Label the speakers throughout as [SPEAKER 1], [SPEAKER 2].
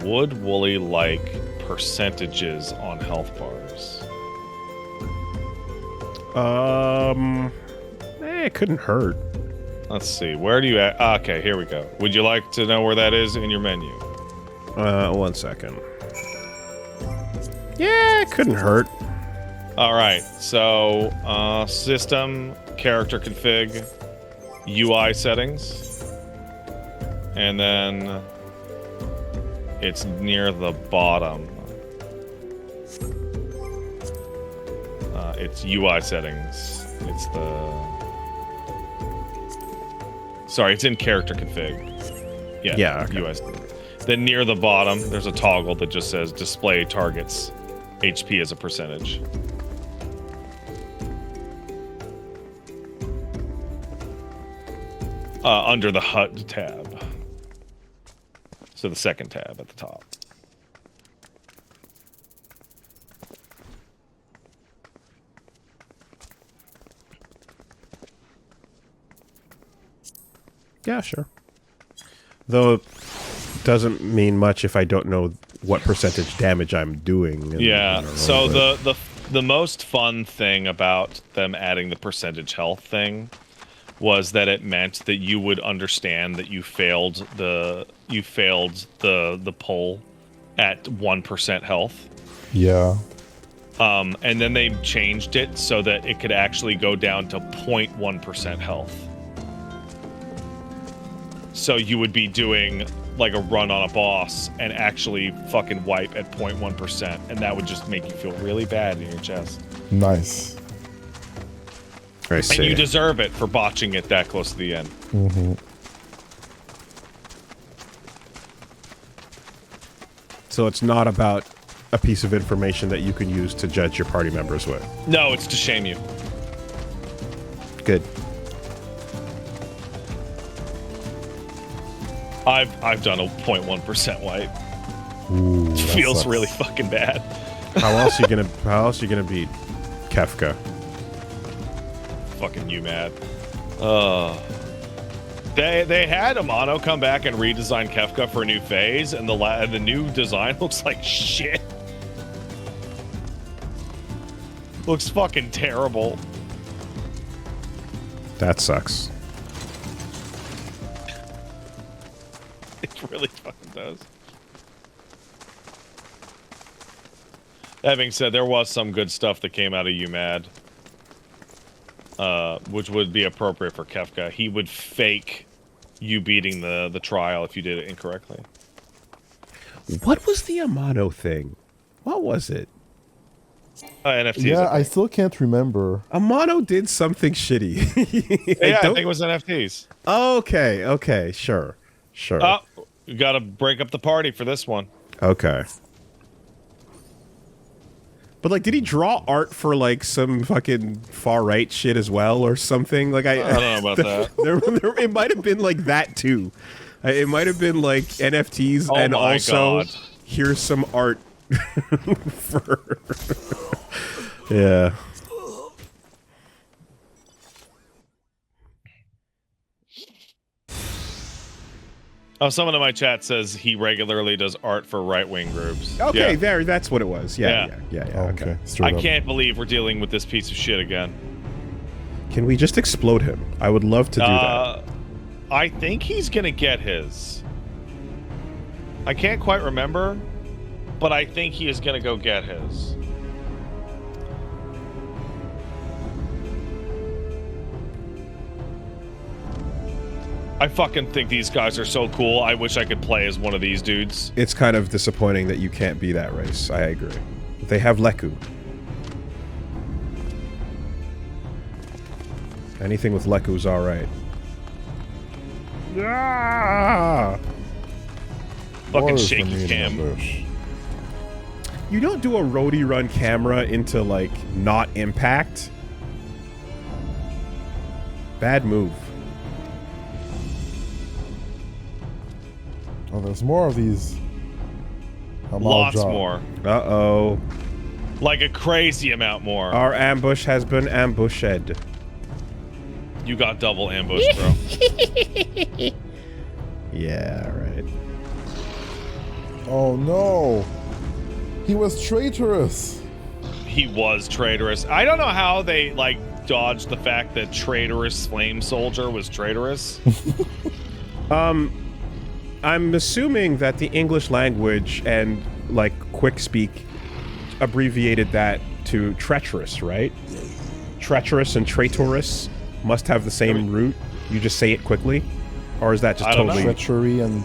[SPEAKER 1] would Wooly like percentages on health bars?
[SPEAKER 2] It couldn't hurt.
[SPEAKER 1] Let's see. Where do you at? Okay, here we go. Would you like to know where that is in your menu?
[SPEAKER 2] 1 second. Yeah, it couldn't hurt.
[SPEAKER 1] All right. So, system, character config, UI settings, and then it's near the bottom. It's UI settings. It's sorry, it's in character config. Yeah,
[SPEAKER 2] okay.
[SPEAKER 1] UI. Then near the bottom, there's a toggle that just says display targets HP as a percentage. Under the HUD tab. So the second tab at the top.
[SPEAKER 2] Yeah, sure. Though it doesn't mean much if I don't know what percentage damage I'm doing.
[SPEAKER 1] Yeah, so the most fun thing about them adding the percentage health thing was that it meant that you would understand that you failed the pull at 1% health.
[SPEAKER 3] Yeah.
[SPEAKER 1] And then they changed it so that it could actually go down to 0.1% health. So you would be doing like a run on a boss and actually fucking wipe at 0.1%, and that would just make you feel really bad in your chest.
[SPEAKER 3] Nice.
[SPEAKER 2] I see.
[SPEAKER 1] And you deserve it for botching it that close to the end.
[SPEAKER 3] Mm-hmm.
[SPEAKER 2] So it's not about a piece of information that you can use to judge your party members with.
[SPEAKER 1] No, it's to shame you.
[SPEAKER 2] Good.
[SPEAKER 1] I've done a 0.1% wipe.
[SPEAKER 3] Ooh,
[SPEAKER 1] It feels really fucking bad.
[SPEAKER 2] How else you gonna beat Kefka?
[SPEAKER 1] Fucking you mad. They had Amano come back and redesign Kefka for a new phase, and the new design looks like shit. Looks fucking terrible.
[SPEAKER 2] That sucks.
[SPEAKER 1] It really fucking does. That being said, there was some good stuff that came out of UMAD. Which would be appropriate for Kefka. He would fake you beating the trial if you did it incorrectly.
[SPEAKER 2] What was the Amano thing? What was it?
[SPEAKER 1] NFTs.
[SPEAKER 3] Yeah, I still can't remember.
[SPEAKER 2] Amano did something shitty.
[SPEAKER 1] I think it was NFTs.
[SPEAKER 2] Okay, sure.
[SPEAKER 1] Oh, you gotta break up the party for this one.
[SPEAKER 2] Okay. But, like, did he draw art for, like, some fucking far-right shit as well or something? Like, I
[SPEAKER 1] don't know about that.
[SPEAKER 2] It might have been, like, that, too. It might have been, like, NFTs and also
[SPEAKER 1] God.
[SPEAKER 2] Here's some art for... Yeah.
[SPEAKER 1] Oh, someone in my chat says he regularly does art for right-wing groups.
[SPEAKER 2] Okay,
[SPEAKER 1] yeah.
[SPEAKER 2] That's what it was. Yeah. Okay.
[SPEAKER 1] I can't believe we're dealing with this piece of shit again.
[SPEAKER 2] Can we just explode him? I would love to do that.
[SPEAKER 1] I think he's gonna get his. I can't quite remember, but I think he is gonna go get his. I fucking think these guys are so cool. I wish I could play as one of these dudes.
[SPEAKER 2] It's kind of disappointing that you can't be that race. I agree. They have Leku. Anything with Leku's alright. Ah!
[SPEAKER 1] Fucking shaky cam.
[SPEAKER 2] You don't do a roadie run camera into, like, not impact. Bad move.
[SPEAKER 3] Oh, there's more of these.
[SPEAKER 1] Lots more.
[SPEAKER 2] Uh-oh.
[SPEAKER 1] Like a crazy amount more.
[SPEAKER 2] Our ambush has been ambushed.
[SPEAKER 1] You got double ambush, bro.
[SPEAKER 2] Yeah, right.
[SPEAKER 3] Oh no! He was traitorous.
[SPEAKER 1] He was traitorous. I don't know how they like dodged the fact that traitorous flame soldier was traitorous.
[SPEAKER 2] I'm assuming that the English language and like quick speak abbreviated that to treacherous, right? Treacherous and traitorous must have the same root. You just say it quickly, or is that just totally
[SPEAKER 3] Treachery and...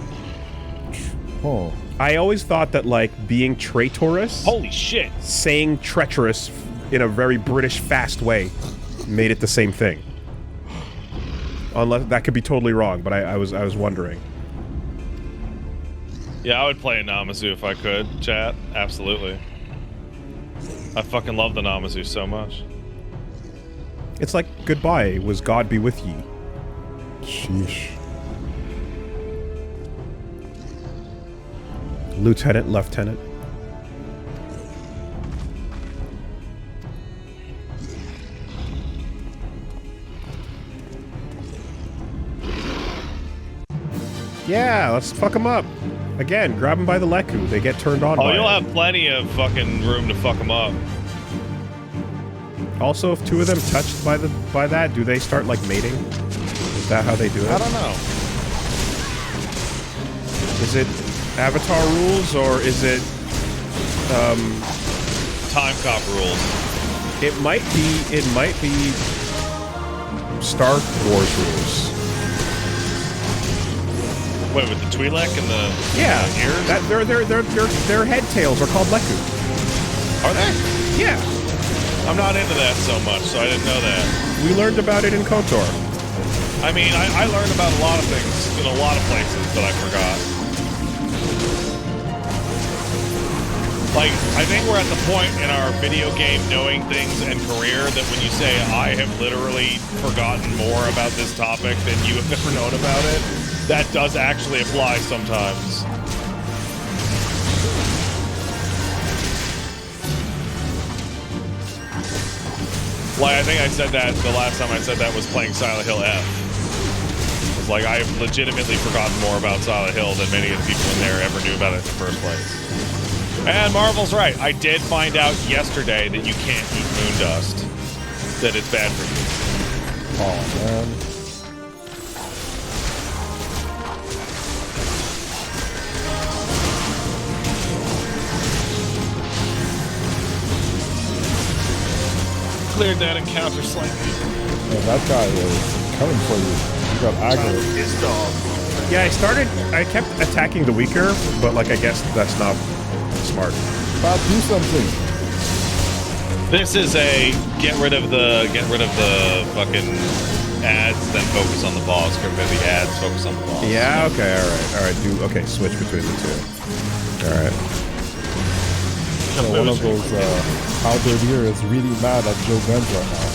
[SPEAKER 3] Oh.
[SPEAKER 2] I always thought that like being traitorous,
[SPEAKER 1] Holy shit!
[SPEAKER 2] saying treacherous in a very British fast way made it the same thing. Unless that could be totally wrong, but I was wondering.
[SPEAKER 1] Yeah, I would play a Namazu if I could, chat. Absolutely. I fucking love the Namazu so much.
[SPEAKER 2] It's like goodbye, was God be with ye.
[SPEAKER 3] Sheesh.
[SPEAKER 2] Lieutenant, Lieutenant. Yeah, let's fuck them up. Again, grab them by the Leku. They get turned on
[SPEAKER 1] Oh,
[SPEAKER 2] by
[SPEAKER 1] you'll
[SPEAKER 2] it.
[SPEAKER 1] have plenty of fucking room to fuck them up.
[SPEAKER 2] Also, if two of them touched by that, do they start like mating? Is that how they do it?
[SPEAKER 1] I don't know.
[SPEAKER 2] Is it Avatar rules or is it
[SPEAKER 1] Time cop rules.
[SPEAKER 2] it might be Star Wars rules.
[SPEAKER 1] Wait, with the Twi'lek and the ears?
[SPEAKER 2] That their head tails are called Leku.
[SPEAKER 1] Are they?
[SPEAKER 2] Yeah.
[SPEAKER 1] I'm not into that so much, so I didn't know that.
[SPEAKER 2] We learned about it in KOTOR.
[SPEAKER 1] I mean, I learned about a lot of things in a lot of places that I forgot. Like, I think we're at the point in our video game knowing things and career that when you say, I have literally forgotten more about this topic than you have ever known about it, that does actually apply sometimes. Like, I think I said that the last time I said that was playing Silent Hill F. It's like, I have legitimately forgotten more about Silent Hill than many of the people in there ever knew about it in the first place. And Marvel's right. I did find out yesterday that you can't eat moon dust. That it's bad for you.
[SPEAKER 3] Oh man.
[SPEAKER 1] Cleared that encounter slightly.
[SPEAKER 3] Yeah, that guy was coming for you. You got aggro.
[SPEAKER 1] His dog.
[SPEAKER 2] Yeah, I kept attacking the weaker, but like I guess that's not smart.
[SPEAKER 3] Bob, do something.
[SPEAKER 1] This is a get rid of the fucking ads, then focus on the boss. Get rid of the ads, focus on the boss.
[SPEAKER 2] Yeah, okay, alright. Switch between the two. Alright.
[SPEAKER 3] One of those powdered ear is really mad at Joe Benz right now.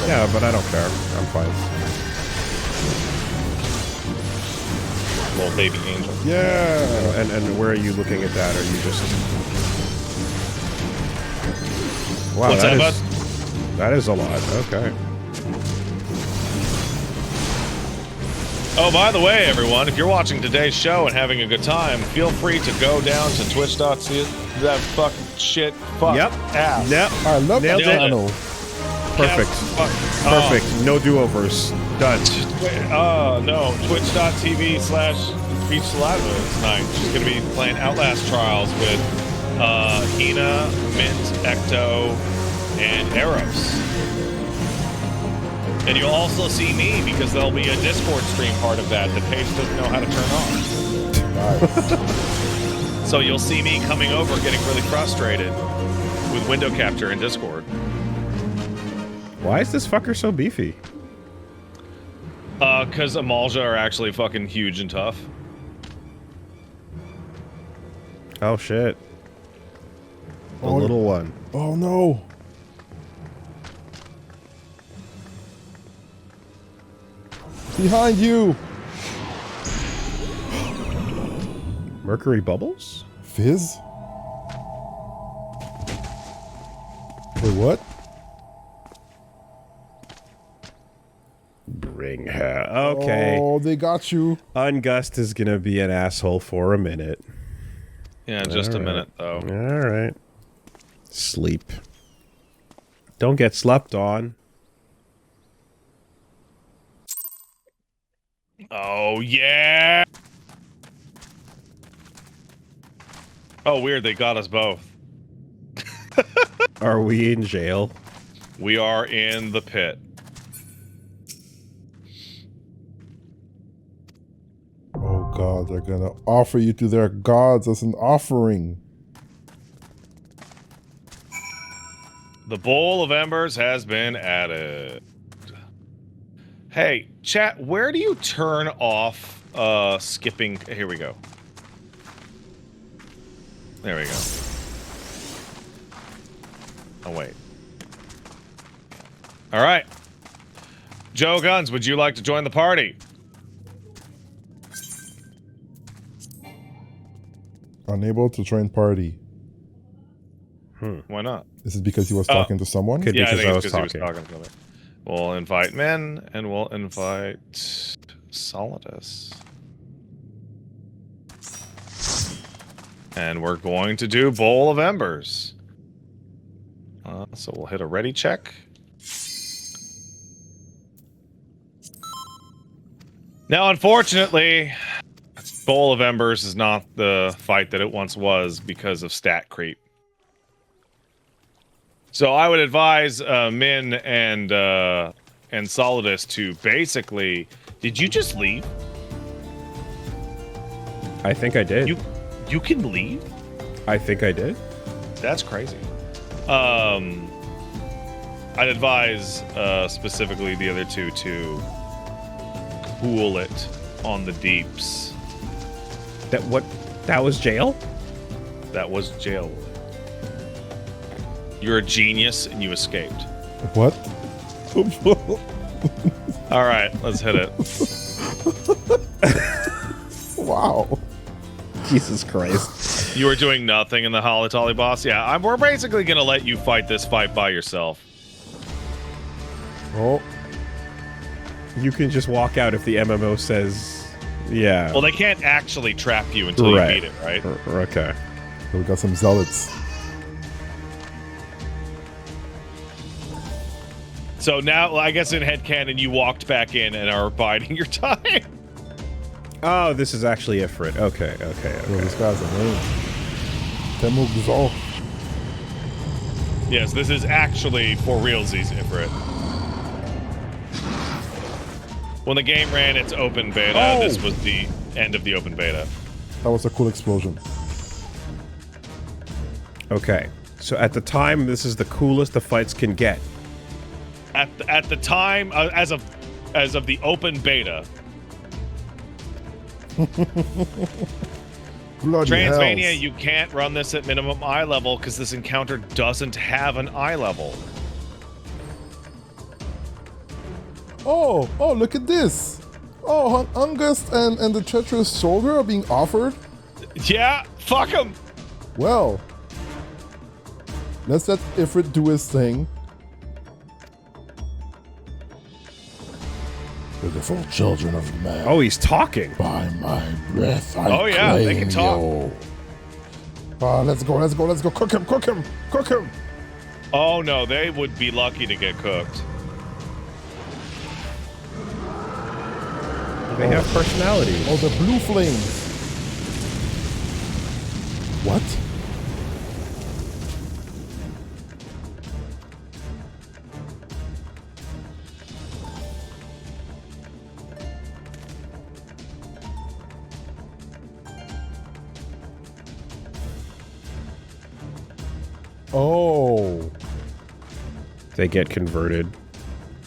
[SPEAKER 2] Yeah, but I don't care. I'm fine.
[SPEAKER 1] Little baby angel.
[SPEAKER 3] Yeah.
[SPEAKER 2] And where are you looking at that? Are you just... Wow,
[SPEAKER 1] What's that, bud?
[SPEAKER 2] That is a lot. Okay.
[SPEAKER 1] Oh, by the way, everyone, if you're watching today's show and having a good time, feel free to go down to twitch.tv. That fucking shit. Fuck.
[SPEAKER 2] Yep.
[SPEAKER 1] Ass.
[SPEAKER 2] Yep.
[SPEAKER 3] I love that
[SPEAKER 2] Nailed it.
[SPEAKER 3] channel.
[SPEAKER 2] Perfect. Perfect. No do-overs. Done.
[SPEAKER 1] No. Twitch.tv/Peach Saliva tonight. She's going to be playing Outlast Trials with Hina, Mint, Ecto, and Eros. And you'll also see me because there'll be a Discord stream part of that Paige doesn't know how to turn on.
[SPEAKER 3] Nice.
[SPEAKER 1] So you'll see me coming over getting really frustrated with window capture in Discord.
[SPEAKER 2] Why is this fucker so beefy?
[SPEAKER 1] Because Amalja are actually fucking huge and tough.
[SPEAKER 2] Oh, shit. The
[SPEAKER 3] Oh,
[SPEAKER 2] little one.
[SPEAKER 3] Oh no. Behind you.
[SPEAKER 2] Mercury bubbles?
[SPEAKER 3] Fizz? Wait, what?
[SPEAKER 2] Bring her. Okay.
[SPEAKER 3] Oh, they got you.
[SPEAKER 2] Ungust is gonna be an asshole for a minute.
[SPEAKER 1] Yeah, just a minute, though.
[SPEAKER 2] All right. Sleep. Don't get slept on.
[SPEAKER 1] Oh, yeah! Oh, weird, they got us both.
[SPEAKER 2] Are we in jail?
[SPEAKER 1] We are in the pit.
[SPEAKER 3] Oh god, they're gonna offer you to their gods as an offering.
[SPEAKER 1] The Bowl of Embers has been added. Hey, chat, where do you turn off skipping? Here we go. There we go. Oh, wait. All right. Joe Guns, would you like to join the party?
[SPEAKER 3] Unable to join party.
[SPEAKER 1] Why not?
[SPEAKER 3] This is because he was talking to someone?
[SPEAKER 2] Could be
[SPEAKER 1] Yeah, I
[SPEAKER 2] because
[SPEAKER 1] think
[SPEAKER 2] I
[SPEAKER 1] it's
[SPEAKER 2] was
[SPEAKER 1] because he was
[SPEAKER 2] talking.
[SPEAKER 1] talking to me. We'll invite men, and we'll invite Solidus. And we're going to do Bowl of Embers. So we'll hit a ready check. Now, unfortunately, Bowl of Embers is not the fight that it once was because of stat creep. So I would advise Min and Solidus to basically... Did you just leave?
[SPEAKER 2] I think I did.
[SPEAKER 1] You can leave?
[SPEAKER 2] I think I did.
[SPEAKER 1] That's crazy. I'd advise specifically the other two to cool it on the deeps.
[SPEAKER 2] That was jail?
[SPEAKER 1] That was jail. You're a genius and you escaped.
[SPEAKER 3] What?
[SPEAKER 1] All right, let's hit it.
[SPEAKER 3] Wow.
[SPEAKER 2] Jesus Christ.
[SPEAKER 1] You were doing nothing in the Holotolly boss? Yeah, we're basically going to let you fight this fight by yourself.
[SPEAKER 3] Oh.
[SPEAKER 2] You can just walk out if the MMO says, yeah.
[SPEAKER 1] Well, they can't actually trap you until you beat it, right?
[SPEAKER 2] Okay.
[SPEAKER 3] We got some zealots.
[SPEAKER 1] So now, I guess in headcanon, you walked back in and are biding your time.
[SPEAKER 2] Oh, this is actually Ifrit. Okay.
[SPEAKER 3] Yo, this guy's a name. Temugzal.
[SPEAKER 1] Yes, this is actually for realsies, Ifrit. When the game ran its open beta, this was the end of the open beta.
[SPEAKER 3] That was a cool explosion.
[SPEAKER 2] Okay. So at the time, this is the coolest the fights can get.
[SPEAKER 1] At the time, as of the open beta,
[SPEAKER 3] Bloody
[SPEAKER 1] Transmania,
[SPEAKER 3] hells.
[SPEAKER 1] you can't run this at minimum eye level because this encounter doesn't have an eye level.
[SPEAKER 3] Oh, look at this. Oh, Ungust and the treacherous soldier are being offered?
[SPEAKER 1] Yeah, fuck him.
[SPEAKER 3] Well, let's let Ifrit do his thing. Beautiful children of man.
[SPEAKER 2] Oh, he's talking.
[SPEAKER 3] By my breath, I
[SPEAKER 1] Oh, yeah, they
[SPEAKER 3] claim
[SPEAKER 1] can talk.
[SPEAKER 3] you. Let's go. Cook him.
[SPEAKER 1] Oh no, they would be lucky to get cooked.
[SPEAKER 2] They have personality.
[SPEAKER 3] Oh, the blue flames. What? Oh.
[SPEAKER 2] They get converted.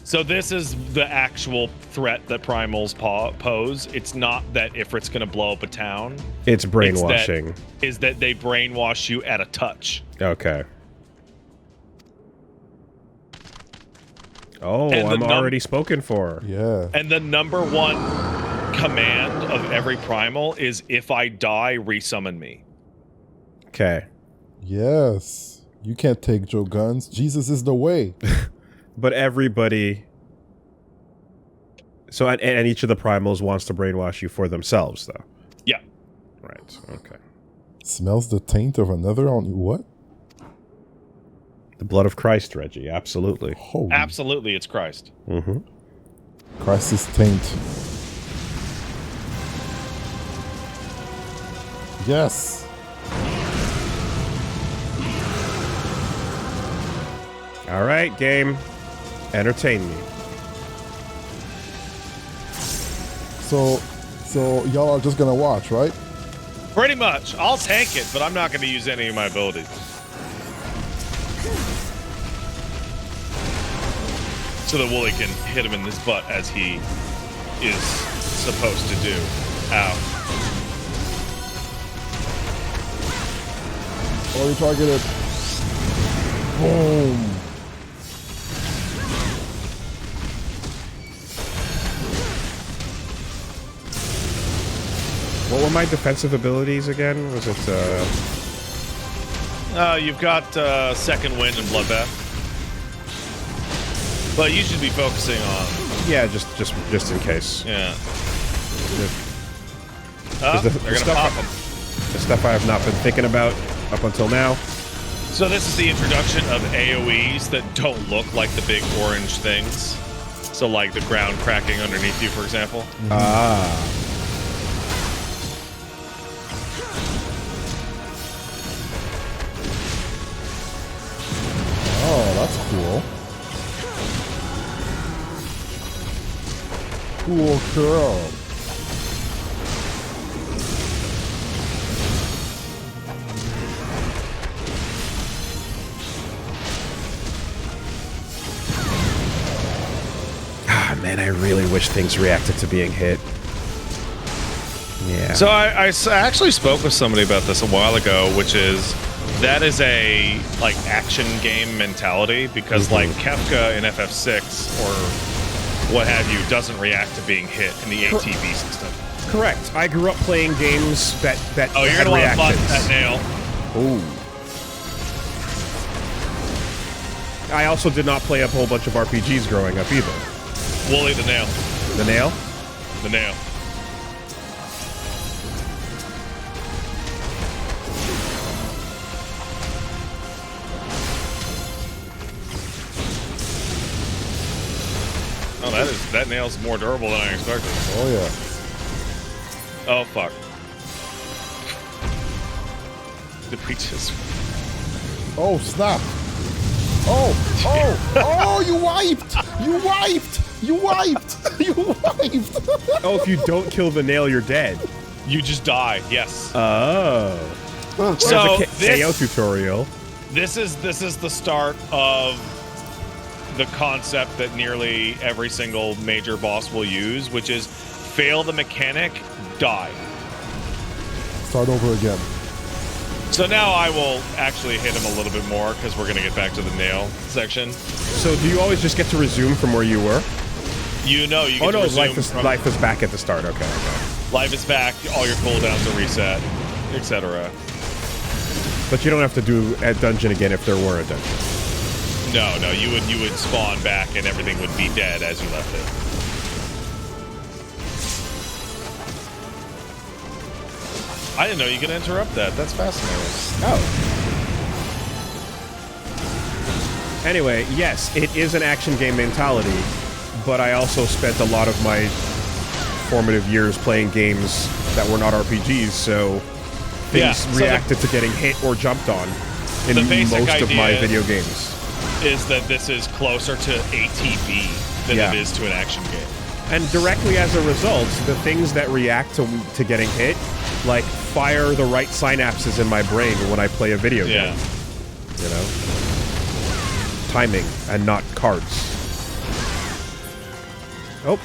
[SPEAKER 1] So this is the actual threat that primals pose. It's not that Ifrit's going to blow up a town.
[SPEAKER 2] It's brainwashing.
[SPEAKER 1] Is that they brainwash you at a touch.
[SPEAKER 2] Okay. Oh,
[SPEAKER 1] And the
[SPEAKER 2] I'm already spoken for.
[SPEAKER 3] Yeah.
[SPEAKER 1] And the #1 command of every primal is, if I die, resummon me.
[SPEAKER 2] Okay.
[SPEAKER 3] Yes. You can't take Joe Guns. Jesus is the way.
[SPEAKER 2] But everybody... So, and each of the primals wants to brainwash you for themselves, though.
[SPEAKER 1] Yeah.
[SPEAKER 2] Right, okay.
[SPEAKER 3] Smells the taint of another on you. What?
[SPEAKER 2] The blood of Christ, Reggie. Absolutely.
[SPEAKER 3] Holy
[SPEAKER 1] Absolutely, it's Christ.
[SPEAKER 2] Mm-hmm.
[SPEAKER 3] Christ's taint. Yes.
[SPEAKER 2] All right, game. Entertain me.
[SPEAKER 3] So y'all are just gonna watch, right?
[SPEAKER 1] Pretty much. I'll tank it, but I'm not going to use any of my abilities. So that Woolie can hit him in his butt as he is supposed to do. Ow.
[SPEAKER 3] Or you target it. Boom.
[SPEAKER 2] What were my defensive abilities again? Was it,
[SPEAKER 1] You've got Second Wind and Bloodbath. But you should be focusing on...
[SPEAKER 2] yeah, just in case.
[SPEAKER 1] Yeah.
[SPEAKER 2] The
[SPEAKER 1] They're going to pop them.
[SPEAKER 2] The stuff I have not been thinking about up until now.
[SPEAKER 1] So this is the introduction of AoEs that don't look like the big orange things. So like the ground cracking underneath you, for example.
[SPEAKER 2] Mm-hmm. Ah.
[SPEAKER 3] Oh, that's cool. Cool girl.
[SPEAKER 2] Ah, man, I really wish things reacted to being hit. Yeah.
[SPEAKER 1] So I actually spoke with somebody about this a while ago, which is that is a like action game mentality because like Kefka in FF6 or what have you doesn't react to being hit in the ATB system.
[SPEAKER 2] Correct. I grew up playing games that
[SPEAKER 1] Oh, you're
[SPEAKER 2] had
[SPEAKER 1] gonna want to
[SPEAKER 2] reactions.
[SPEAKER 1] bust that nail.
[SPEAKER 2] Ooh. I also did not play a whole bunch of RPGs growing up either.
[SPEAKER 1] Woolie, the nail.
[SPEAKER 2] The nail?
[SPEAKER 1] The nail. Oh, that nail's more durable than I expected.
[SPEAKER 3] Oh yeah.
[SPEAKER 1] Oh fuck. Did we just?
[SPEAKER 3] Oh snap. Oh, you wiped! You wiped! You wiped! You wiped!
[SPEAKER 2] Oh, if you don't kill the nail, you're dead.
[SPEAKER 1] You just die. Yes.
[SPEAKER 2] Oh.
[SPEAKER 1] So
[SPEAKER 2] There's a KO tutorial.
[SPEAKER 1] This is the start of the concept that nearly every single major boss will use, which is fail the mechanic, die.
[SPEAKER 3] Start over again.
[SPEAKER 1] So now I will actually hit him a little bit more because we're going to get back to the nail section.
[SPEAKER 2] So do you always just get to resume from where you were?
[SPEAKER 1] You know, you get
[SPEAKER 2] Oh
[SPEAKER 1] to
[SPEAKER 2] no,
[SPEAKER 1] resume
[SPEAKER 2] life is back at the start. Okay.
[SPEAKER 1] life is back, all your cooldowns are reset, etc.
[SPEAKER 2] But you don't have to do a dungeon again if there were a dungeon.
[SPEAKER 1] No, you would spawn back and everything would be dead as you left it. I didn't know you could interrupt that. That's fascinating.
[SPEAKER 2] Oh. Anyway, yes, it is an action game mentality, but I also spent a lot of my formative years playing games that were not RPGs, so things reacted to getting hit or jumped on in most of my video games.
[SPEAKER 1] Is that this is closer to ATB than it is to an action game.
[SPEAKER 2] And directly as a result, the things that react to getting hit, like, fire the right synapses in my brain when I play a video game. You know? Timing and not cards. Oh.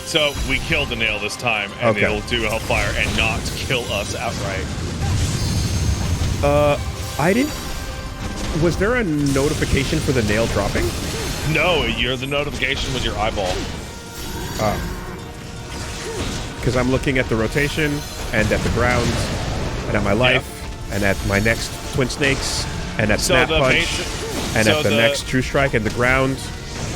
[SPEAKER 1] So we killed the nail this time, and it'll do Hellfire and not kill us outright.
[SPEAKER 2] I didn't... Was there a notification for the nail dropping?
[SPEAKER 1] No, the notification was your eyeball.
[SPEAKER 2] Because I'm looking at the rotation, and at the ground, and at my life, and at my next Twin Snakes, and at Snap Punch, and at the next True Strike, and the ground.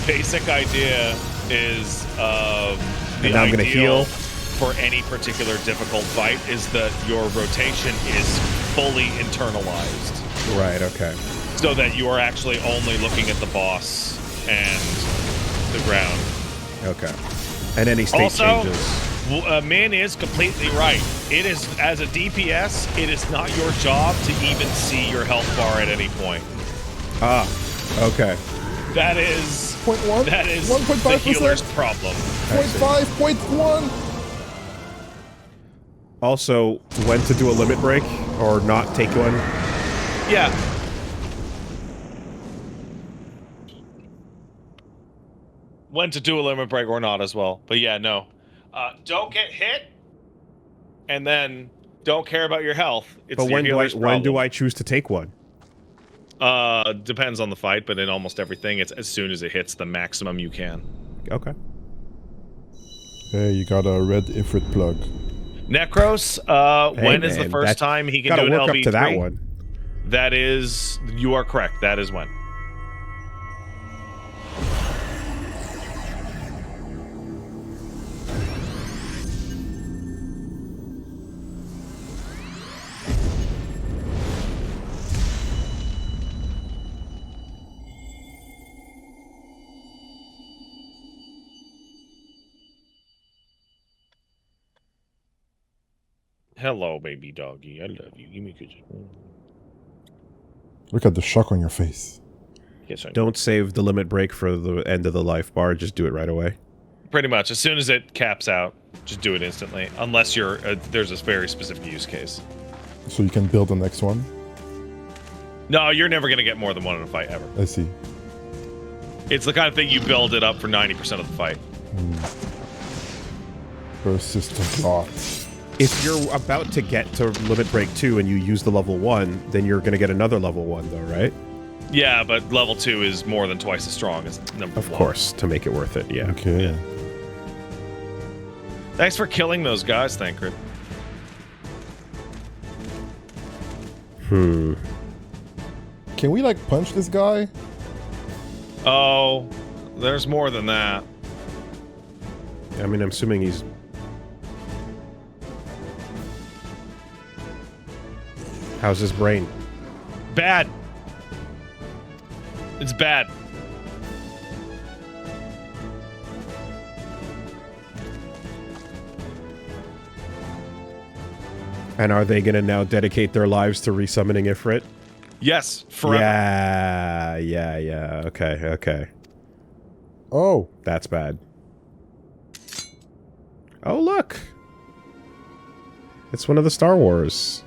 [SPEAKER 1] Basic idea is
[SPEAKER 2] and now I'm going to heal.
[SPEAKER 1] for any particular difficult fight is that your rotation is fully internalized.
[SPEAKER 2] Right, okay.
[SPEAKER 1] So that you are actually only looking at the boss and the ground.
[SPEAKER 2] Okay. And any state changes.
[SPEAKER 1] Min is completely right. It is, as a DPS, it is not your job to even see your health bar at any point.
[SPEAKER 2] Ah, okay.
[SPEAKER 1] That is...
[SPEAKER 3] 0.1?
[SPEAKER 1] That is
[SPEAKER 3] 1.5%?
[SPEAKER 1] the healer's problem.
[SPEAKER 3] 0.5, 0.1?
[SPEAKER 2] Also, when to do a limit break or not take one.
[SPEAKER 1] Yeah. When to do a limit break or not as well. But yeah, no. Don't get hit, and then don't care about your health. It's
[SPEAKER 2] But when do I choose to take one?
[SPEAKER 1] Depends on the fight, but in almost everything, it's as soon as it hits the maximum you can.
[SPEAKER 2] Okay.
[SPEAKER 3] Hey, you got a red Ifrit plug.
[SPEAKER 1] Necros,
[SPEAKER 2] Hey,
[SPEAKER 1] when is the
[SPEAKER 2] man,
[SPEAKER 1] first time he can
[SPEAKER 2] gotta
[SPEAKER 1] do an
[SPEAKER 2] work
[SPEAKER 1] LB3?
[SPEAKER 2] up to that one.
[SPEAKER 1] That is, you are correct. That is when. Hello, baby doggy. I love you. Give me a kiss.
[SPEAKER 3] Look at the shock on your face.
[SPEAKER 1] Yes, I know.
[SPEAKER 2] Don't save the limit break for the end of the life bar. Just do it right away.
[SPEAKER 1] Pretty much. As soon as it caps out, just do it instantly. Unless you're there's a very specific use case.
[SPEAKER 3] So you can build the next one?
[SPEAKER 1] No, you're never going to get more than one in a fight, ever.
[SPEAKER 3] I see.
[SPEAKER 1] It's the kind of thing you build it up for 90% of the fight.
[SPEAKER 3] Versus the god.
[SPEAKER 2] If you're about to get to limit break 2 and you use the level 1, then you're going to get another level 1, though, right?
[SPEAKER 1] Yeah, but level 2 is more than twice as strong as number 1.
[SPEAKER 2] Of course, to make it worth it, yeah.
[SPEAKER 3] Okay.
[SPEAKER 1] Yeah. Thanks for killing those guys, Thancred.
[SPEAKER 3] Can we, like, punch this guy?
[SPEAKER 1] Oh, there's more than that.
[SPEAKER 2] I mean, I'm assuming he's... How's his brain?
[SPEAKER 1] Bad. It's bad.
[SPEAKER 2] And are they going to now dedicate their lives to resummoning Ifrit?
[SPEAKER 1] Yes, forever.
[SPEAKER 2] Yeah. Okay.
[SPEAKER 3] Oh.
[SPEAKER 2] That's bad. Oh, look. It's one of the Star Wars.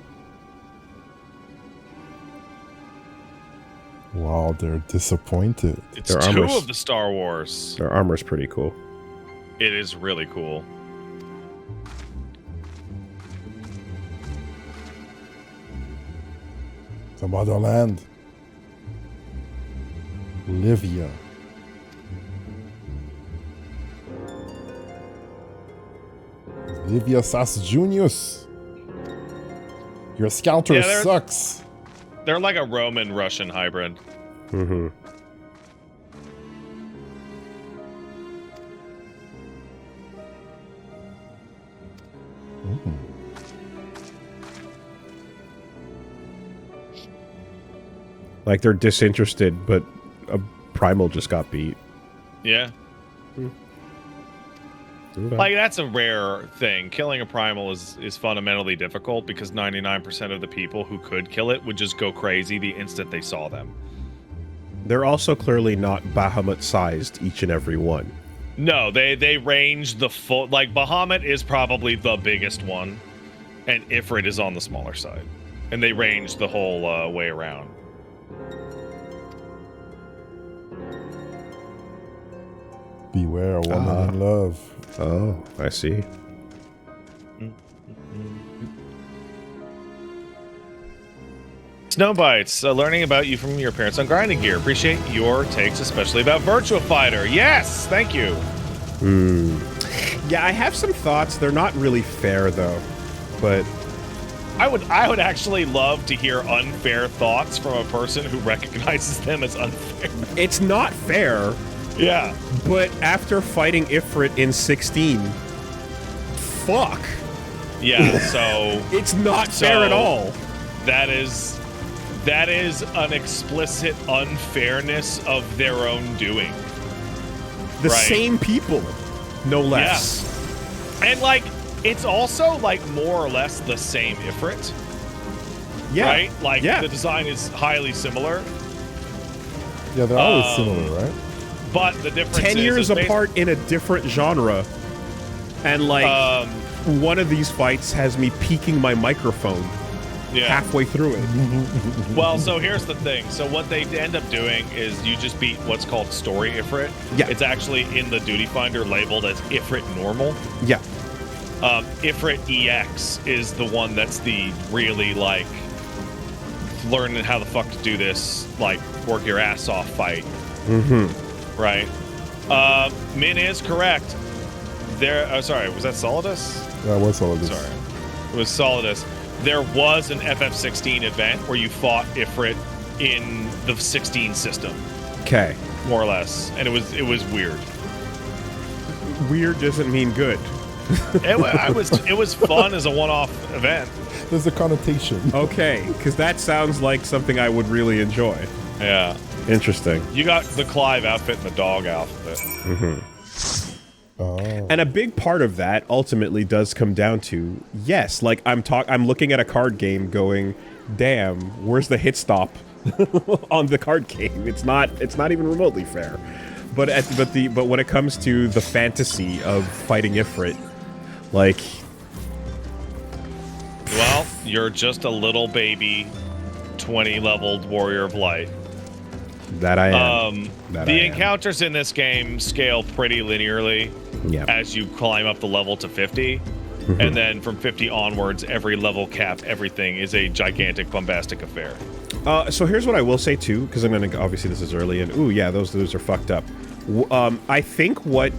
[SPEAKER 3] Wow, they're disappointed.
[SPEAKER 1] It's
[SPEAKER 2] Their
[SPEAKER 1] two
[SPEAKER 2] armor's-
[SPEAKER 1] of the Star Wars.
[SPEAKER 2] Their armor's pretty cool.
[SPEAKER 1] It is really cool.
[SPEAKER 3] The motherland. Livia. Livia Sass Junius. Your scouter
[SPEAKER 1] Yeah, they're-
[SPEAKER 3] sucks.
[SPEAKER 1] They're like a Roman-Russian hybrid.
[SPEAKER 2] Mm-hmm. Like, they're disinterested, but a primal just got beat.
[SPEAKER 1] Yeah.
[SPEAKER 2] Okay.
[SPEAKER 1] Like, that's a rare thing. Killing a primal is fundamentally difficult because 99% of the people who could kill it would just go crazy the instant they saw them.
[SPEAKER 2] They're also clearly not Bahamut-sized, each and every one.
[SPEAKER 1] No, they range the full... Like, Bahamut is probably the biggest one, and Ifrit is on the smaller side. And they range the whole way around.
[SPEAKER 3] Beware a woman in love.
[SPEAKER 2] Oh, I see.
[SPEAKER 1] Snowbites, learning about you from your parents on Grinding Gear. Appreciate your takes, especially about Virtua Fighter. Yes, thank you.
[SPEAKER 2] Yeah, I have some thoughts. They're not really fair, though. But
[SPEAKER 1] I would actually love to hear unfair thoughts from a person who recognizes them as unfair.
[SPEAKER 2] it's not fair.
[SPEAKER 1] Yeah.
[SPEAKER 2] But after fighting Ifrit in 16, fuck?
[SPEAKER 1] Yeah, so
[SPEAKER 2] It's not fair at all.
[SPEAKER 1] that is an explicit unfairness of their own doing.
[SPEAKER 2] The
[SPEAKER 1] Right.
[SPEAKER 2] same people, no less.
[SPEAKER 1] And like it's also like more or less the same Ifrit.
[SPEAKER 2] Yeah.
[SPEAKER 1] Right? Like
[SPEAKER 2] yeah.
[SPEAKER 1] the design is highly similar.
[SPEAKER 3] Yeah, they're always similar, right?
[SPEAKER 1] But the difference
[SPEAKER 2] 10
[SPEAKER 1] is
[SPEAKER 2] years apart in a different genre. And like one of these fights has me peeking my microphone halfway through it.
[SPEAKER 1] Well, so here's the thing. So what they end up doing is you just beat what's called Story Ifrit.
[SPEAKER 2] Yeah.
[SPEAKER 1] It's actually in the Duty Finder labeled as Ifrit Normal.
[SPEAKER 2] Yeah.
[SPEAKER 1] Ifrit EX is the one that's the really like learning how the fuck to do this, like work your ass off fight.
[SPEAKER 2] Mm-hmm.
[SPEAKER 1] Right. Min is correct. There. Sorry, was that Solidus?
[SPEAKER 3] That was all of this.
[SPEAKER 1] Sorry, it was Solidus. There was an FF16 event where you fought Ifrit in the 16 system,
[SPEAKER 2] Okay.
[SPEAKER 1] more or less, and it was weird.
[SPEAKER 2] Weird doesn't mean good.
[SPEAKER 1] It was fun as a one-off event.
[SPEAKER 3] There's a connotation.
[SPEAKER 2] Okay, because that sounds like something I would really enjoy.
[SPEAKER 1] Yeah.
[SPEAKER 2] Interesting.
[SPEAKER 1] You got the Clive outfit and the dog outfit.
[SPEAKER 3] Oh.
[SPEAKER 2] And a big part of that ultimately does come down to, yes, like I'm looking at a card game going, damn, where's the hit stop on the card game? It's not even remotely fair. But when it comes to the fantasy of fighting Ifrit, like,
[SPEAKER 1] Well, you're just a little baby 20-leveled warrior of light.
[SPEAKER 2] that I am.
[SPEAKER 1] The encounters in this game scale pretty linearly
[SPEAKER 2] Yeah.
[SPEAKER 1] as you climb up the level to 50. And then from 50 onwards, every level cap, everything is a gigantic, bombastic affair.
[SPEAKER 2] So here's what I will say too, because I'm gonna obviously this is early and ooh yeah, those are fucked up. I think what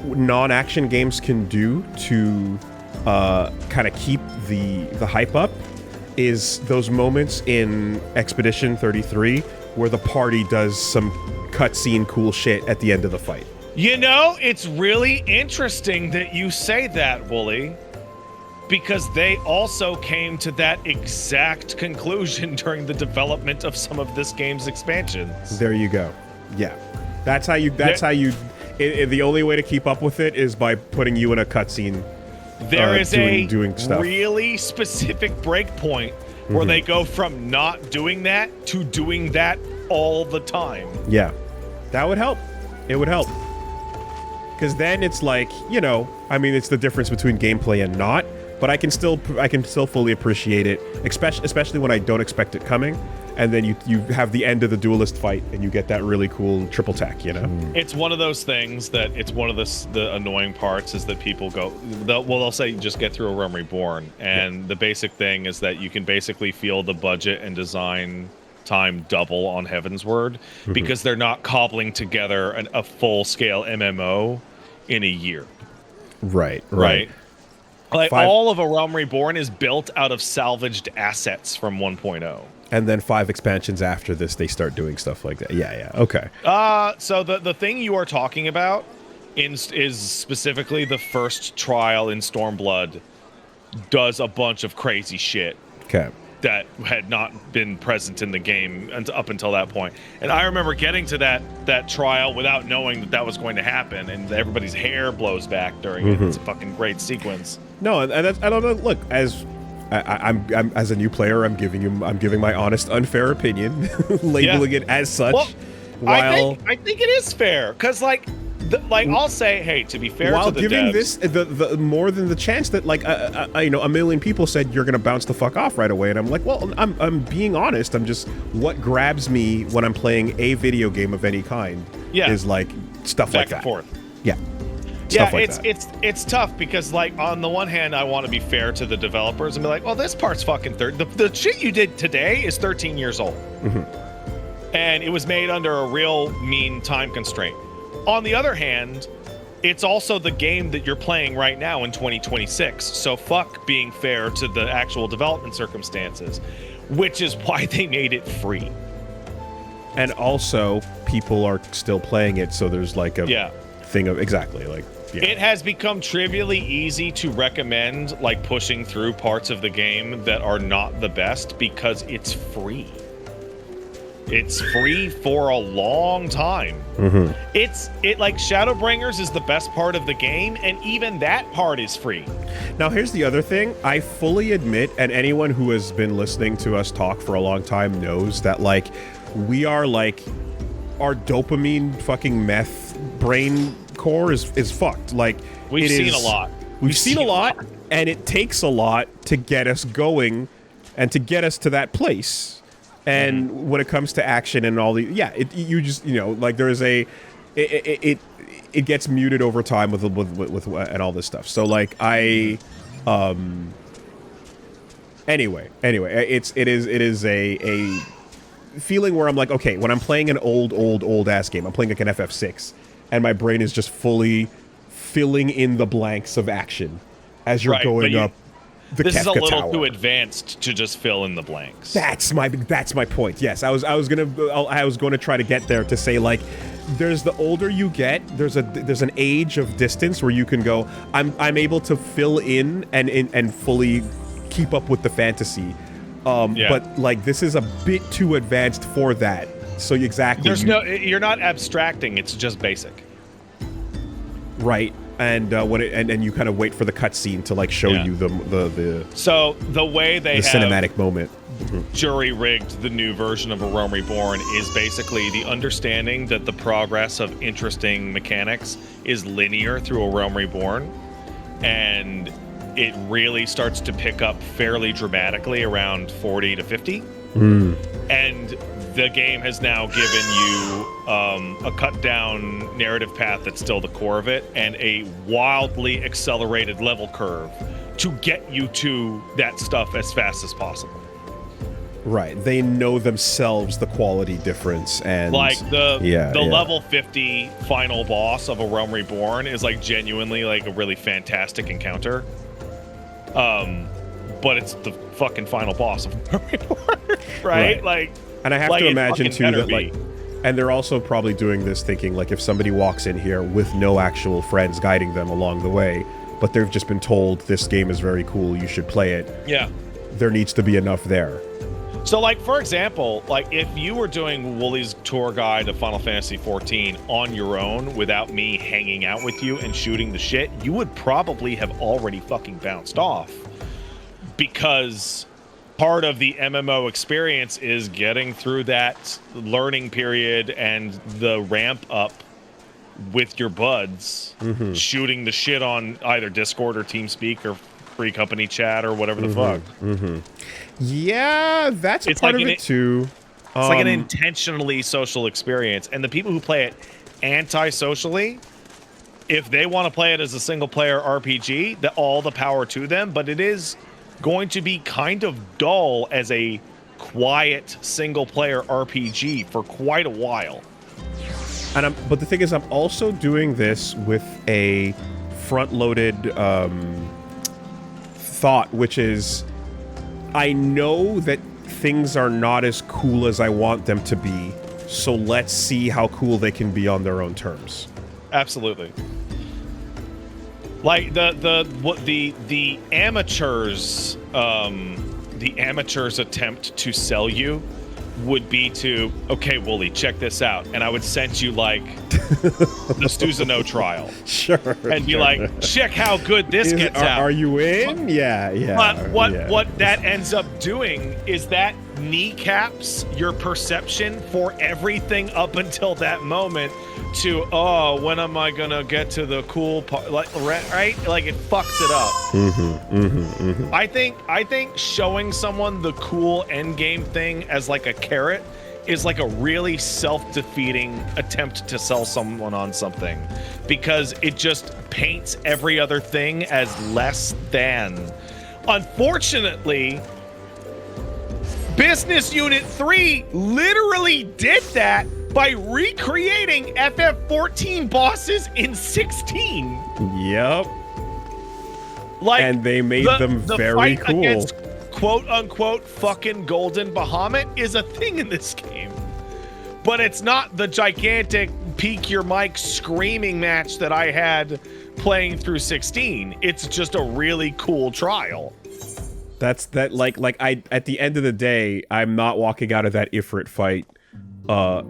[SPEAKER 2] non-action games can do to kind of keep the hype up is those moments in Expedition 33 where the party does some cutscene cool shit at the end of the fight.
[SPEAKER 1] You know, it's really interesting that you say that, Wooly, because they also came to that exact conclusion during the development of some of this game's expansions.
[SPEAKER 2] There you go. Yeah, that's how you. The only way to keep up with it is by putting you in a cutscene.
[SPEAKER 1] There is
[SPEAKER 2] doing stuff.
[SPEAKER 1] really specific breakpoint where they go from not doing that to doing that all the time.
[SPEAKER 2] Yeah, that would help. It would help. Because then it's like, you know, I mean, it's the difference between gameplay and not, but I can still fully appreciate it, especially when I don't expect it coming, and then you have the end of the duelist fight and you get that really cool triple tack, you know?
[SPEAKER 1] It's one of those things that it's one of the annoying parts is that people go, they'll say just get through a Realm Reborn, and the basic thing is that you can basically feel the budget and design time double on Heaven's Word because they're not cobbling together a full-scale MMO in a year.
[SPEAKER 2] Right.
[SPEAKER 1] Like all of A Realm Reborn is built out of salvaged assets from 1.0.
[SPEAKER 2] And then 5 expansions after this, they start doing stuff like that. Yeah, okay.
[SPEAKER 1] So the thing you are talking about is specifically the first trial in Stormblood does a bunch of crazy shit.
[SPEAKER 2] Okay.
[SPEAKER 1] That had not been present in the game up until that point. And I remember getting to that trial without knowing that was going to happen, and everybody's hair blows back during it. It's a fucking great sequence.
[SPEAKER 2] No, and that's, I don't know. Look, as I'm as a new player, I'm giving my honest, unfair opinion, labeling it as such.
[SPEAKER 1] Well,
[SPEAKER 2] while
[SPEAKER 1] I think it is fair because I'll say, hey, to be fair
[SPEAKER 2] while
[SPEAKER 1] to the
[SPEAKER 2] giving
[SPEAKER 1] devs,
[SPEAKER 2] this the more than the chance that a million people said you're gonna bounce the fuck off right away, and I'm like, well, I'm being honest. I'm just what grabs me when I'm playing a video game of any kind is like stuff
[SPEAKER 1] back
[SPEAKER 2] like that.
[SPEAKER 1] and forth.
[SPEAKER 2] Yeah.
[SPEAKER 1] Yeah,
[SPEAKER 2] like
[SPEAKER 1] it's tough because like on the one hand I want to be fair to the developers and be like, well, this part's fucking the shit you did today is 13 years old. And it was made under a real mean time constraint. On the other hand, it's also the game that you're playing right now in 2026. So fuck being fair to the actual development circumstances, which is why they made it free.
[SPEAKER 2] And also people are still playing it, so there's like a thing of exactly like. Yeah.
[SPEAKER 1] It has become trivially easy to recommend like pushing through parts of the game that are not the best because it's free. It's free for a long time. It like Shadowbringers is the best part of the game, and even that part is free.
[SPEAKER 2] Now, here's the other thing. I fully admit, and anyone who has been listening to us talk for a long time knows that, like, we are, like, our dopamine fucking meth brain core is fucked. Like,
[SPEAKER 1] we've seen a lot.
[SPEAKER 2] We've seen a lot, and it takes a lot to get us going and to get us to that place. And when it comes to action and all the, you just, you know, like there is it gets muted over time with and all this stuff. So like anyway, it is a feeling where I'm like, okay, when I'm playing an old ass game, I'm playing like an FF6, and my brain is just fully filling in the blanks of action as you're going up. This Kefka
[SPEAKER 1] is a little
[SPEAKER 2] Tower.
[SPEAKER 1] too advanced to just fill in the blanks.
[SPEAKER 2] That's my point. Yes, I was going to try to get there to say, like, there's the older you get, there's an age of distance where you can go, I'm able to fill in and fully keep up with the fantasy. But like this is a bit too advanced for that. So exactly,
[SPEAKER 1] you're not abstracting, it's just basic.
[SPEAKER 2] Right. And and you kind of wait for the cutscene to like show you the
[SPEAKER 1] so the way they
[SPEAKER 2] the cinematic moment.
[SPEAKER 1] Jury rigged the new version of A Realm Reborn is basically the understanding that the progress of interesting mechanics is linear through A Realm Reborn, and it really starts to pick up fairly dramatically around 40 to 50. And the game has now given you a cut down narrative path that's still the core of it, and a wildly accelerated level curve to get you to that stuff as fast as possible.
[SPEAKER 2] Right. They know themselves the quality difference, and
[SPEAKER 1] like the level 50 final boss of A Realm Reborn is like genuinely like a really fantastic encounter. But it's the fucking final boss of A Realm Reborn, right? Like,
[SPEAKER 2] and I have to imagine too that like, and they're also probably doing this thinking like if somebody walks in here with no actual friends guiding them along the way, but they've just been told this game is very cool, you should play it. Yeah. There needs to be enough there.
[SPEAKER 1] So like, for example, like if you were doing Woolie's tour guide to Final Fantasy XIV on your own without me hanging out with you and shooting the shit, you would probably have already fucking bounced off, because part of the MMO experience is getting through that learning period and the ramp up with your buds, shooting the shit on either Discord or TeamSpeak or Free Company Chat or whatever the fuck.
[SPEAKER 2] Yeah, that's a part of it too.
[SPEAKER 1] It's like an intentionally social experience, and the people who play it anti-socially, if they want to play it as a single-player RPG, all the power to them, but it is going to be kind of dull as a quiet single-player RPG for quite a while.
[SPEAKER 2] And but the thing is, I'm also doing this with a front-loaded thought, which is, I know that things are not as cool as I want them to be, so let's see how cool they can be on their own terms.
[SPEAKER 1] Absolutely. Like the amateurs attempt to sell you would be to, okay, Woolie, check this out, and I would send you like the Stuzano trial, and be like, check how good this gets out.
[SPEAKER 2] Are you in? Yeah.
[SPEAKER 1] But what that ends up doing is that kneecaps your perception for everything up until that moment to, oh, when am I gonna get to the cool part? Like, right? Like, it fucks it up. I think showing someone the cool end game thing as like a carrot is like a really self-defeating attempt to sell someone on something, because it just paints every other thing as less than. Unfortunately, Business Unit 3 literally did that by recreating FF14 bosses in 16.
[SPEAKER 2] Yep.
[SPEAKER 1] Like,
[SPEAKER 2] and they made them very
[SPEAKER 1] fight
[SPEAKER 2] cool.
[SPEAKER 1] Against quote-unquote fucking Golden Bahamut is a thing in this game. But it's not the gigantic peak your mic screaming match that I had playing through 16. It's just a really cool trial.
[SPEAKER 2] That's that like I at the end of the day, I'm not walking out of that Ifrit fight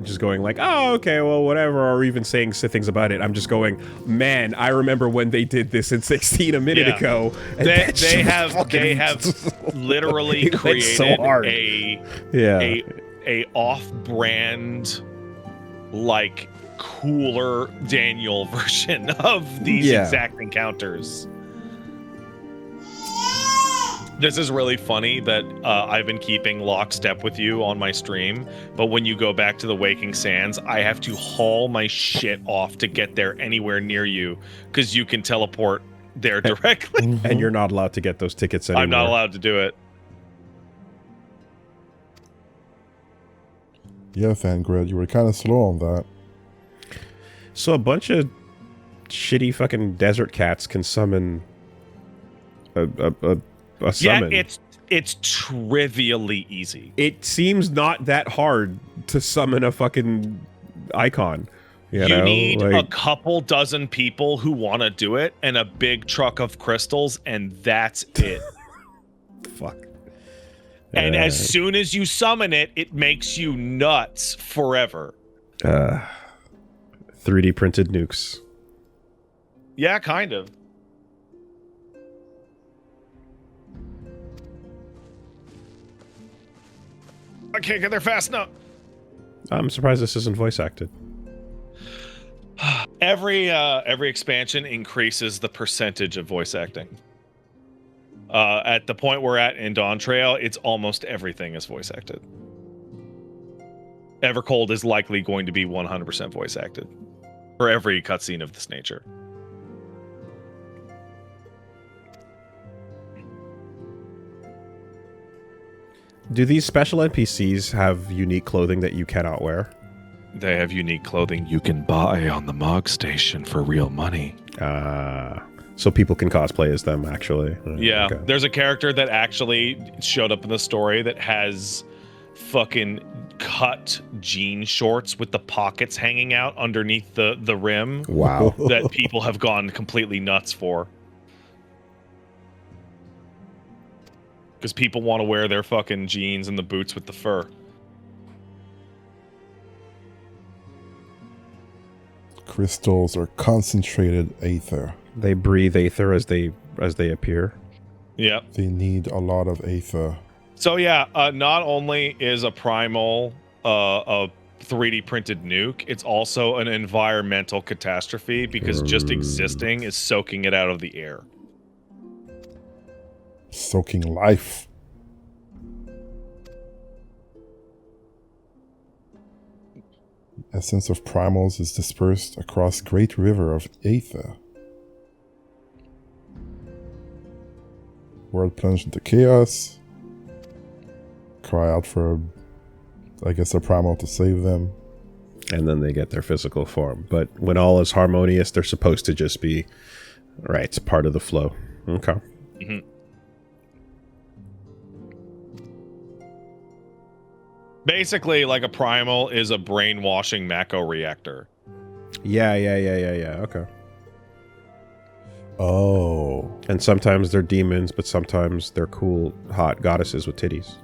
[SPEAKER 2] just going like, oh, okay, well, whatever, or even saying things about it. I'm just going, man, I remember when they did this in 16 a minute ago. And
[SPEAKER 1] they have literally created
[SPEAKER 2] so hard.
[SPEAKER 1] a off-brand, like, cooler Daniel version of these exact encounters. This is really funny that I've been keeping lockstep with you on my stream, but when you go back to the Waking Sands, I have to haul my shit off to get there anywhere near you, because you can teleport there directly.
[SPEAKER 2] And you're not allowed to get those tickets anymore.
[SPEAKER 1] I'm not allowed to do it.
[SPEAKER 3] Yeah, Fangrid, you were kind of slow on that.
[SPEAKER 2] So a bunch of shitty fucking desert cats can summon a summon.
[SPEAKER 1] Yeah, it's trivially easy.
[SPEAKER 2] It seems not that hard to summon a fucking icon. You know?
[SPEAKER 1] Need
[SPEAKER 2] like,
[SPEAKER 1] a couple dozen people who want to do it and a big truck of crystals, and that's it.
[SPEAKER 2] Fuck.
[SPEAKER 1] And as soon as you summon it, it makes you nuts forever.
[SPEAKER 2] 3D printed nukes.
[SPEAKER 1] Yeah, kind of. I can't get there fast enough.
[SPEAKER 2] I'm surprised this isn't voice acted.
[SPEAKER 1] Every expansion increases the percentage of voice acting. At the point we're at in Dawn Trail, it's almost everything is voice acted. Evercold is likely going to be 100% voice acted for every cutscene of this nature.
[SPEAKER 2] Do these special NPCs have unique clothing that you cannot wear?
[SPEAKER 1] They have unique clothing you can buy on the Mog Station for real money.
[SPEAKER 2] So people can cosplay as them, actually.
[SPEAKER 1] Yeah,
[SPEAKER 2] okay.
[SPEAKER 1] There's a character that actually showed up in the story that has fucking cut jean shorts with the pockets hanging out underneath the rim.
[SPEAKER 2] Wow.
[SPEAKER 1] That people have gone completely nuts for. Because people want to wear their fucking jeans and the boots with the fur.
[SPEAKER 3] Crystals are concentrated aether.
[SPEAKER 2] They breathe aether as they appear.
[SPEAKER 1] Yeah.
[SPEAKER 3] They need a lot of aether.
[SPEAKER 1] So yeah, not only is a primal a 3D printed nuke, it's also an environmental catastrophe because just existing is soaking it out of the air.
[SPEAKER 3] Soaking life. The essence of primals is dispersed across great river of aether. World plunged into chaos. Cry out for, I guess, a primal to save them.
[SPEAKER 2] And then they get their physical form. But when all is harmonious, they're supposed to just be, right, it's part of the flow. Okay.
[SPEAKER 1] Mm-hmm. Basically, like a primal is a brainwashing Mako reactor.
[SPEAKER 2] Yeah. Okay.
[SPEAKER 3] Oh.
[SPEAKER 2] And sometimes they're demons, but sometimes they're cool, hot goddesses with titties.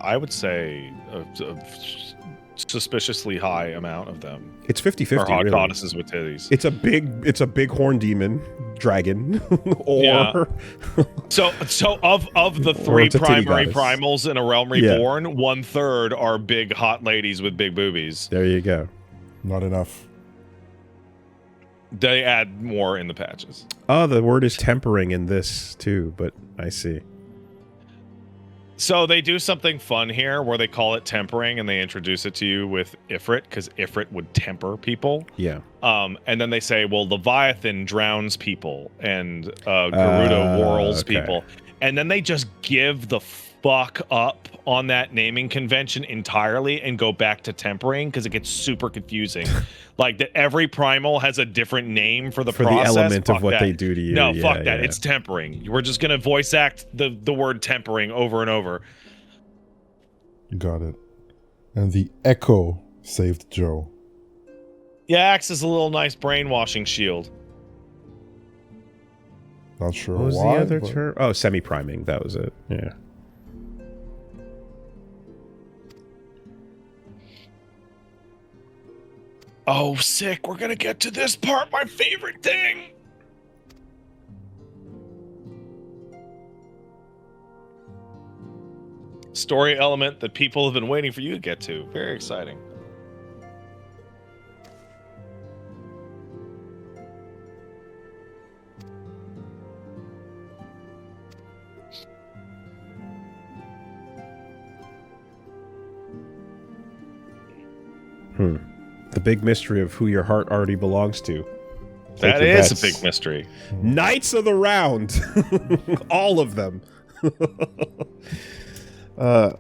[SPEAKER 1] I would say a suspiciously high amount of them.
[SPEAKER 2] It's 50-50,
[SPEAKER 1] are hot
[SPEAKER 2] really.
[SPEAKER 1] goddesses with titties.
[SPEAKER 2] It's a big horn demon, dragon, or...
[SPEAKER 1] Yeah. So of the three primary primals in A Realm Reborn, 1/3 are big hot ladies with big boobies.
[SPEAKER 2] There you go.
[SPEAKER 3] Not enough.
[SPEAKER 1] They add more in the patches.
[SPEAKER 2] Oh, the word is tempering in this, too, but I see.
[SPEAKER 1] So they do something fun here where they call it tempering and they introduce it to you with Ifrit because Ifrit would temper people.
[SPEAKER 2] Yeah.
[SPEAKER 1] And then they say, well, Leviathan drowns people and Garuda whirls people. And then they just give the fuck up on that naming convention entirely and go back to tempering because it gets super confusing. Like that every primal has a different name for the process.
[SPEAKER 2] The element
[SPEAKER 1] fuck
[SPEAKER 2] of what
[SPEAKER 1] that.
[SPEAKER 2] they do to you.
[SPEAKER 1] No, fuck that. It's tempering. We're just going to voice act the word tempering over and over.
[SPEAKER 3] Got it. And the echo saved Joe.
[SPEAKER 1] Yeah, acts as a little nice brainwashing shield.
[SPEAKER 3] Not sure
[SPEAKER 2] What was
[SPEAKER 3] why.
[SPEAKER 2] the other
[SPEAKER 3] but-
[SPEAKER 2] term? Oh, semi-priming. That was it. Yeah.
[SPEAKER 1] Oh, sick. We're going to get to this part. My favorite thing. Story element that people have been waiting for you to get to. Very exciting.
[SPEAKER 2] The big mystery of who your heart already belongs to. Take
[SPEAKER 1] That
[SPEAKER 2] your
[SPEAKER 1] is
[SPEAKER 2] bets.
[SPEAKER 1] a big mystery.
[SPEAKER 2] Knights of the Round. All of them.
[SPEAKER 1] Nah,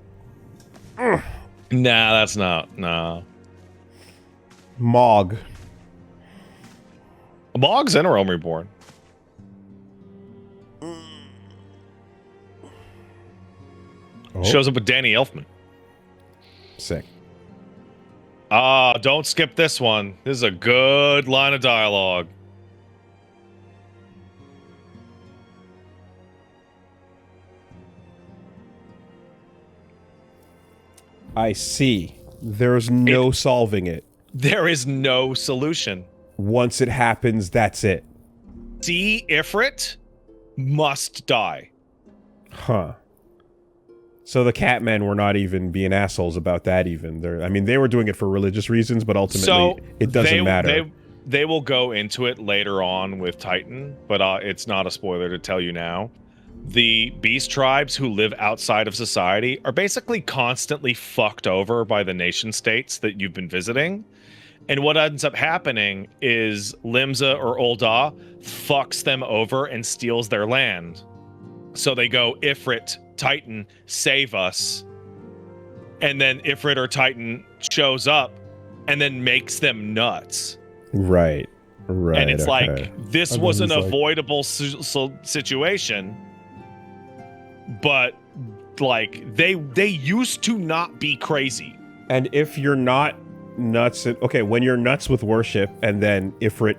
[SPEAKER 1] that's not. Nah.
[SPEAKER 2] Mog.
[SPEAKER 1] Mog's in Realm Reborn.
[SPEAKER 3] Oh,
[SPEAKER 1] Shows up with Danny Elfman.
[SPEAKER 2] Sick.
[SPEAKER 1] Ah, don't skip this one. This is a good line of dialogue.
[SPEAKER 2] I see. There's no solving it.
[SPEAKER 1] There is no solution.
[SPEAKER 2] Once it happens, that's it.
[SPEAKER 1] See, Ifrit must die.
[SPEAKER 2] Huh. So the Catmen were not even being assholes about that even. I mean, they were doing it for religious reasons, but ultimately it doesn't matter.
[SPEAKER 1] They will go into it later on with Titan, but it's not a spoiler to tell you now. The beast tribes who live outside of society are basically constantly fucked over by the nation states that you've been visiting. And what ends up happening is Limsa or Ul'dah fucks them over and steals their land. So they go, Ifrit, Titan, save us. And then Ifrit or Titan shows up and then makes them nuts.
[SPEAKER 2] Right. Right.
[SPEAKER 1] And it's
[SPEAKER 2] okay.
[SPEAKER 1] like, this
[SPEAKER 3] And
[SPEAKER 1] was
[SPEAKER 3] then
[SPEAKER 1] an
[SPEAKER 3] he's like-
[SPEAKER 1] avoidable situation. But, like, they used to not be crazy.
[SPEAKER 2] And if you're not nuts, okay, when you're nuts with worship and then Ifrit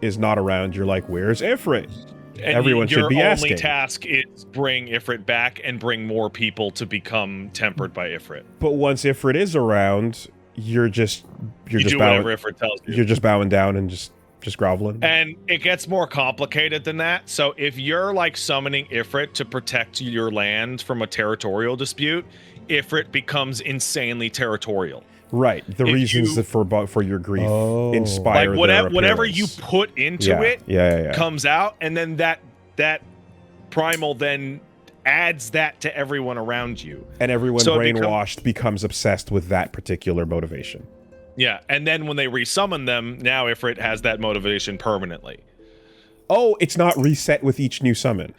[SPEAKER 2] is not around, you're like, where's Ifrit?
[SPEAKER 1] And
[SPEAKER 2] Everyone should be
[SPEAKER 1] Your
[SPEAKER 2] asking.
[SPEAKER 1] only task is bring Ifrit back and bring more people to become tempered by Ifrit.
[SPEAKER 2] But once Ifrit is around, you're just
[SPEAKER 1] You do
[SPEAKER 2] bowing,
[SPEAKER 1] whatever Ifrit tells you.
[SPEAKER 2] you're just bowing down and just groveling.
[SPEAKER 1] And it gets more complicated than that. So if you're like summoning Ifrit to protect your land from a territorial dispute, Ifrit becomes insanely territorial.
[SPEAKER 2] Right. The
[SPEAKER 1] If
[SPEAKER 2] reasons
[SPEAKER 1] you-
[SPEAKER 2] that for your grief
[SPEAKER 3] Oh.
[SPEAKER 2] inspire
[SPEAKER 1] Like whatever
[SPEAKER 2] their
[SPEAKER 1] whatever you
[SPEAKER 2] appearance.
[SPEAKER 1] put into
[SPEAKER 2] Yeah,
[SPEAKER 1] it
[SPEAKER 2] yeah.
[SPEAKER 1] comes out, and then that primal then adds that to everyone around you.
[SPEAKER 2] And everyone
[SPEAKER 1] So it
[SPEAKER 2] brainwashed becomes obsessed with that particular motivation.
[SPEAKER 1] Yeah, and then when they resummon them, now Ifrit has that motivation permanently.
[SPEAKER 2] Oh, it's not reset with each new summon.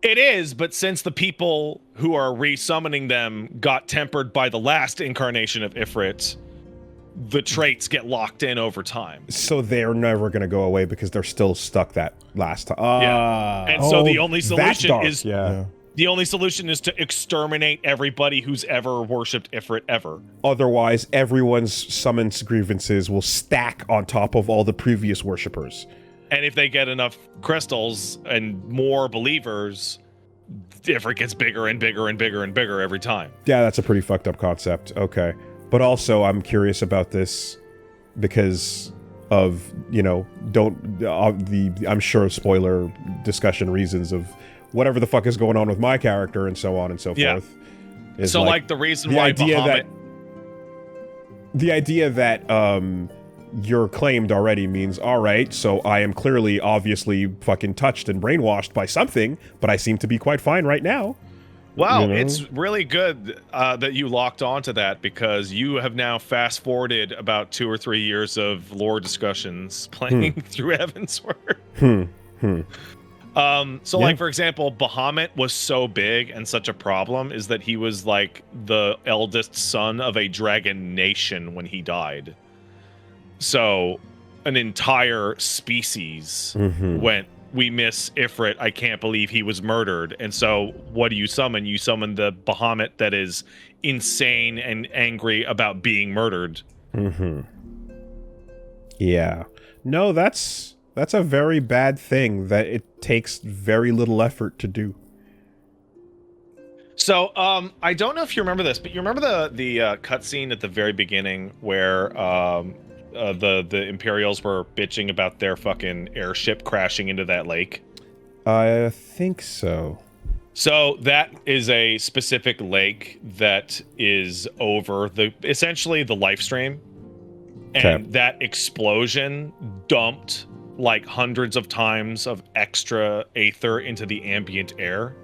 [SPEAKER 1] It is, but since the people who are resummoning them got tempered by the last incarnation of Ifrit, the traits get locked in over time.
[SPEAKER 2] So they're never going to go away because they're still stuck that last time.
[SPEAKER 1] And so the only
[SPEAKER 2] that's
[SPEAKER 1] solution
[SPEAKER 2] dark.
[SPEAKER 1] is
[SPEAKER 3] Yeah.
[SPEAKER 1] the only solution is to exterminate everybody who's ever worshipped Ifrit ever.
[SPEAKER 2] Otherwise, everyone's summons grievances will stack on top of all the previous worshippers.
[SPEAKER 1] And if they get enough crystals and more believers, Ifrit gets bigger and bigger and bigger and bigger every time.
[SPEAKER 2] Yeah, that's a pretty fucked up concept. Okay. But also, I'm curious about this because of, I'm sure spoiler discussion reasons of whatever the fuck is going on with my character and so on and so
[SPEAKER 1] Yeah.
[SPEAKER 2] forth. Is
[SPEAKER 1] So like the reason why Bahamut...
[SPEAKER 2] the idea that you're claimed already means, all right, so I am clearly obviously fucking touched and brainwashed by something, but I seem to be quite fine right now.
[SPEAKER 1] Wow,
[SPEAKER 2] You know?
[SPEAKER 1] it's really good that you locked onto that, because you have now fast forwarded about 2 or 3 years of lore discussions playing through Evansward. So like, for example, Bahamut was so big and such a problem is that he was like the eldest son of a dragon nation when he died. So an entire species went, we miss Ifrit, I can't believe he was murdered. And so what do you summon? You summon the Bahamut that is insane and angry about being murdered.
[SPEAKER 2] Yeah. No, that's a very bad thing that it takes very little effort to do.
[SPEAKER 1] So, I don't know if you remember this, but you remember the cutscene at the very beginning where the Imperials were bitching about their fucking airship crashing into that lake?
[SPEAKER 2] I think so.
[SPEAKER 1] So that is a specific lake that is over essentially the life stream, and that explosion dumped like hundreds of times of extra aether into the ambient air.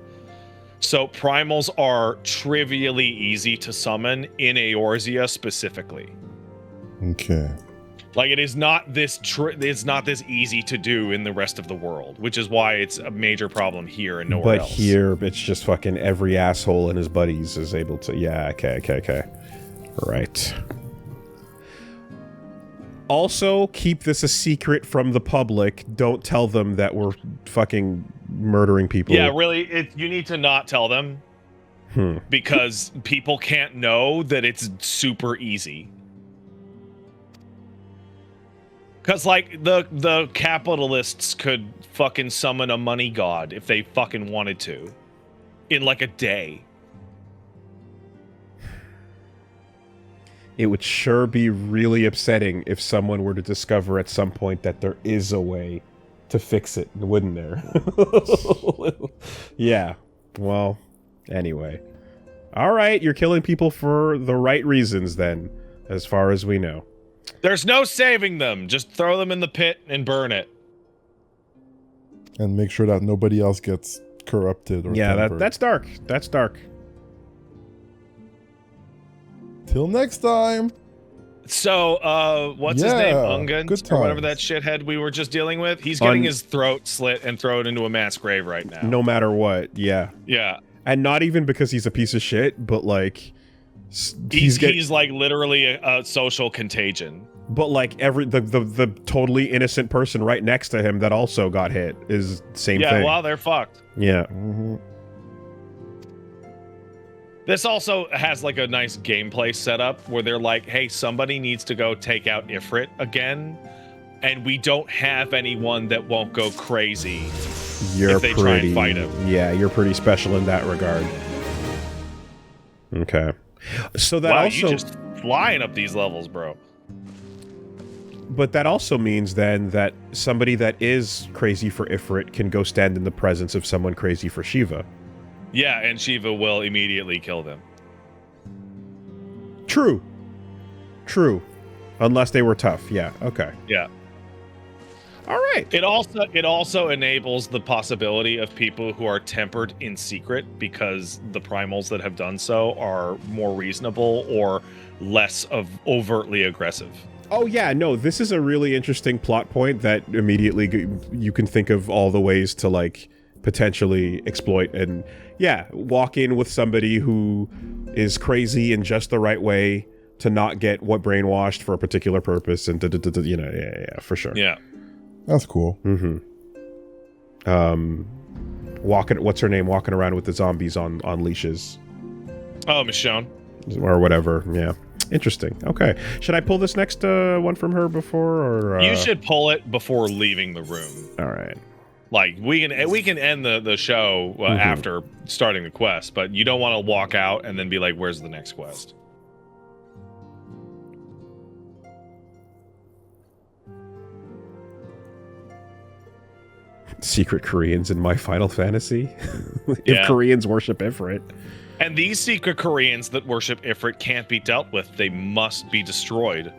[SPEAKER 1] So primals are trivially easy to summon in Eorzea specifically.
[SPEAKER 3] Okay.
[SPEAKER 1] Like it is not this it's not this easy to do in the rest of the world, which is why it's a major problem here and nowhere else.
[SPEAKER 2] But here, it's just fucking every asshole and his buddies is able to... Yeah, okay. Right. Also, keep this a secret from the public. Don't tell them that we're fucking murdering people.
[SPEAKER 1] Yeah, really, you need to not tell them. Because people can't know that it's super easy. Because, like, the capitalists could fucking summon a money god if they fucking wanted to. In, like, a day.
[SPEAKER 2] It would sure be really upsetting if someone were to discover at some point that there is a way to fix it, wouldn't there? Yeah. Well, anyway. Alright, you're killing people for the right reasons then, as far as we know.
[SPEAKER 1] There's no saving them. Just throw them in the pit and burn it.
[SPEAKER 3] And make sure that nobody else gets corrupted or tampered.
[SPEAKER 2] That's dark. That's dark.
[SPEAKER 3] Till next time.
[SPEAKER 1] So, what's his name? Ungans?
[SPEAKER 3] Good
[SPEAKER 1] Or whatever
[SPEAKER 3] times.
[SPEAKER 1] that shithead we were just dealing with? He's getting his throat slit and thrown into a mass grave right now.
[SPEAKER 2] No matter what, yeah.
[SPEAKER 1] Yeah.
[SPEAKER 2] And not even because he's a piece of shit, but like...
[SPEAKER 1] He's like literally a social contagion.
[SPEAKER 2] But like the totally innocent person right next to him that also got hit is same thing.
[SPEAKER 1] Yeah, well, they're fucked.
[SPEAKER 2] Yeah.
[SPEAKER 1] This also has like a nice gameplay setup where they're like, hey, somebody needs to go take out Ifrit again, and we don't have anyone that won't go crazy if they try and fight him.
[SPEAKER 2] Yeah, you're pretty special in that regard. Okay. So that also...
[SPEAKER 1] you just flying up these levels, bro.
[SPEAKER 2] But that also means then that somebody that is crazy for Ifrit can go stand in the presence of someone crazy for Shiva.
[SPEAKER 1] Yeah, and Shiva will immediately kill them.
[SPEAKER 2] True. Unless they were tough. Yeah, okay.
[SPEAKER 1] Yeah.
[SPEAKER 2] All right.
[SPEAKER 1] It also enables the possibility of people who are tempered in secret because the primals that have done so are more reasonable or less overtly aggressive.
[SPEAKER 2] Oh yeah, no, this is a really interesting plot point that immediately you can think of all the ways to like potentially exploit and yeah, walk in with somebody who is crazy in just the right way to not get brainwashed for a particular purpose and you know, yeah, for sure.
[SPEAKER 1] Yeah.
[SPEAKER 3] That's cool.
[SPEAKER 2] What's her name? Walking around with the zombies on leashes.
[SPEAKER 1] Oh, Michonne.
[SPEAKER 2] Or whatever, yeah. Interesting. Okay. Should I pull this next one from her before, or
[SPEAKER 1] you should pull it before leaving the room.
[SPEAKER 2] All right.
[SPEAKER 1] Like we can end the show after starting the quest, but you don't want to walk out and then be like, "Where's the next quest?"
[SPEAKER 2] Secret Koreans in my Final Fantasy. If Koreans worship Ifrit.
[SPEAKER 1] And these secret Koreans that worship Ifrit can't be dealt with. They must be destroyed.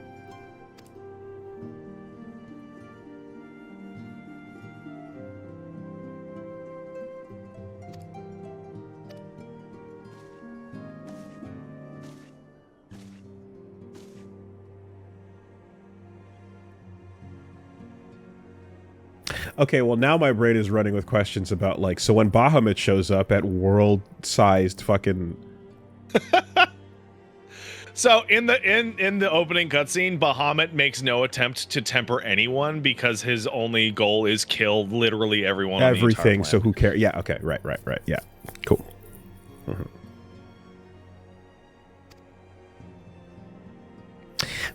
[SPEAKER 2] Okay, well now my brain is running with questions about like, so when Bahamut shows up at world-sized fucking...
[SPEAKER 1] So in the opening cutscene, Bahamut makes no attempt to temper anyone because his only goal is kill literally everyone.
[SPEAKER 2] Everything. So who cares? Yeah. Okay. Right. Yeah. Cool.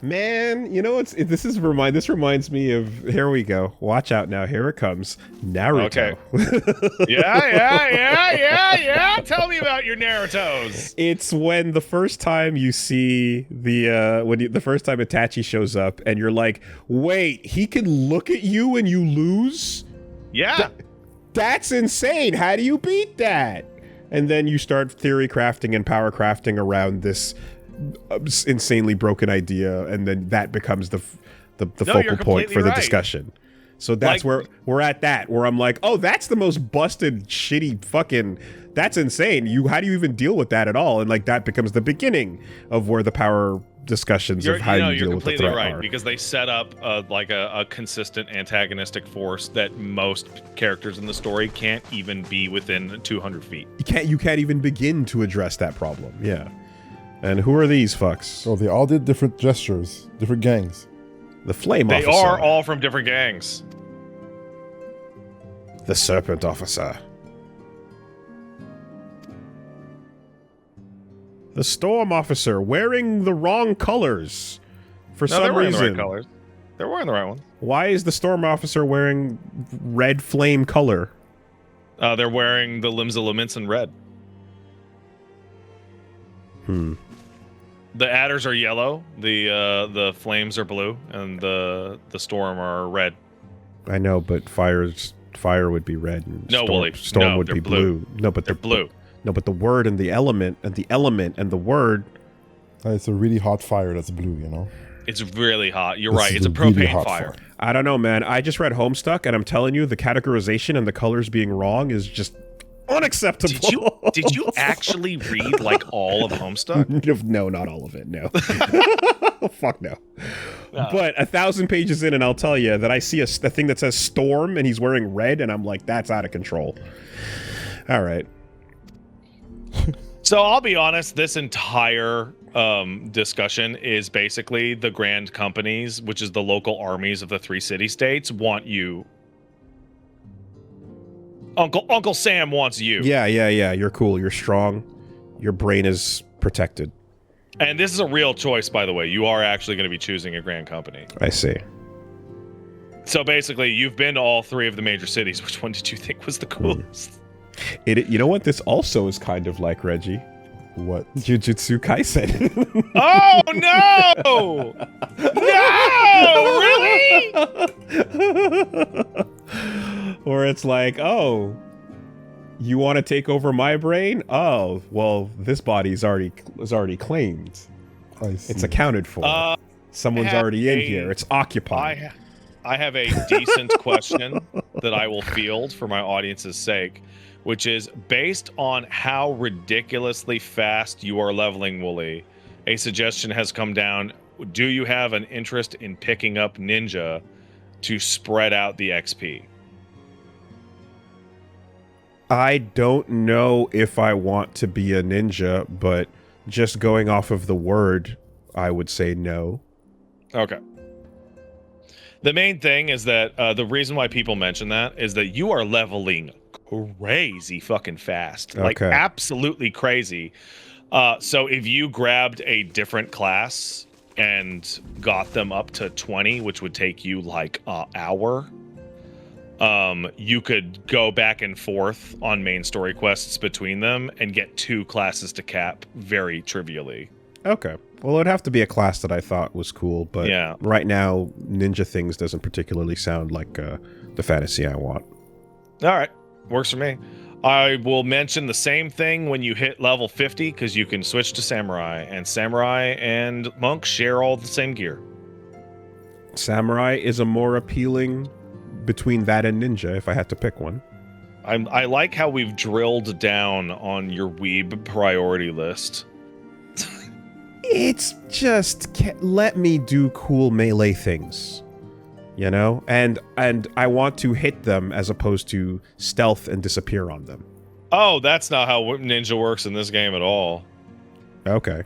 [SPEAKER 2] Man, you know this reminds me of, here we go. Watch out now. Here it comes. Naruto.
[SPEAKER 1] Okay. Yeah. Tell me about your Narutos.
[SPEAKER 2] It's when the first time you see the first time Itachi shows up and you're like, "Wait, he can look at you and you lose?"
[SPEAKER 1] Yeah.
[SPEAKER 2] That's insane. How do you beat that? And then you start theory crafting and power crafting around this insanely broken idea, and then that becomes the focal point for the discussion. So that's where we're at, where I'm like, oh, that's the most busted, shitty fucking, that's insane. How do you even deal with that at all? And like that becomes the beginning of where the power discussions of how you deal with the threat
[SPEAKER 1] completely right,
[SPEAKER 2] are.
[SPEAKER 1] because they set up a consistent antagonistic force that most characters in the story can't even be within 200 feet.
[SPEAKER 2] You can't even begin to address that problem. Yeah. And who are these fucks?
[SPEAKER 3] So they all did different gestures, different gangs.
[SPEAKER 2] The Flame Officer.
[SPEAKER 1] They are all from different gangs.
[SPEAKER 2] The Serpent Officer. The Storm Officer, wearing the wrong colors for some
[SPEAKER 1] they're wearing
[SPEAKER 2] reason.
[SPEAKER 1] the right colors. They're wearing the right ones.
[SPEAKER 2] Why is the Storm Officer wearing red flame color?
[SPEAKER 1] They're wearing the Limbs of Laments in red. The adders are yellow, the flames are blue, and the storm are red.
[SPEAKER 2] I know, but fire would be red, and storm would be blue. No, but
[SPEAKER 1] they're blue.
[SPEAKER 2] No, but the word and the element and the word.
[SPEAKER 3] It's a really hot fire that's blue, you know?
[SPEAKER 1] It's really hot. You're right. It's a propane fire.
[SPEAKER 2] I don't know, man. I just read Homestuck, and I'm telling you, the categorization and the colors being wrong is just unacceptable.
[SPEAKER 1] Did you actually read like all of Homestuck?
[SPEAKER 2] No, not all of it. No. Fuck no. But 1,000 pages in, and I'll tell you that I see a thing that says Storm, and he's wearing red, and I'm like, that's out of control. All right.
[SPEAKER 1] So I'll be honest, this entire discussion is basically the grand companies, which is the local armies of the 3 city-states, want you. Uncle Sam wants you.
[SPEAKER 2] Yeah. You're cool. You're strong. Your brain is protected.
[SPEAKER 1] And this is a real choice, by the way. You are actually going to be choosing a grand company.
[SPEAKER 2] I see.
[SPEAKER 1] So basically, you've been to all 3 of the major cities. Which one did you think was the coolest?
[SPEAKER 2] You know what? This also is kind of like, Reggie.
[SPEAKER 3] What?
[SPEAKER 2] Jujutsu Kaisen.
[SPEAKER 1] Oh, no! No! Really?
[SPEAKER 2] Where it's like, oh, you want to take over my brain? Oh, well, this body is already claimed.
[SPEAKER 3] I see.
[SPEAKER 2] It's accounted for. Someone's already in here. It's occupied.
[SPEAKER 1] I have a decent question that I will field for my audience's sake, which is based on how ridiculously fast you are leveling, Woolie. A suggestion has come down. Do you have an interest in picking up Ninja to spread out the XP?
[SPEAKER 2] I don't know if I want to be a ninja, but just going off of the word, I would say no.
[SPEAKER 1] Okay. The main thing is that the reason why people mention that is that you are leveling crazy fucking fast.
[SPEAKER 2] Okay.
[SPEAKER 1] Like absolutely crazy. So if you grabbed a different class and got them up to 20, which would take you like an hour, you could go back and forth on main story quests between them and get 2 classes to cap very trivially.
[SPEAKER 2] Okay. Well, it would have to be a class that I thought was cool, but
[SPEAKER 1] yeah.
[SPEAKER 2] Right now, Ninja Things doesn't particularly sound like the fantasy I want.
[SPEAKER 1] All right. Works for me. I will mention the same thing when you hit level 50, because you can switch to Samurai, and Samurai and Monk share all the same gear.
[SPEAKER 2] Samurai is a more appealing between that and Ninja, if I had to pick one.
[SPEAKER 1] I like how we've drilled down on your weeb priority list.
[SPEAKER 2] It's just, let me do cool melee things, you know? And I want to hit them as opposed to stealth and disappear on them.
[SPEAKER 1] Oh, that's not how Ninja works in this game at all.
[SPEAKER 2] Okay.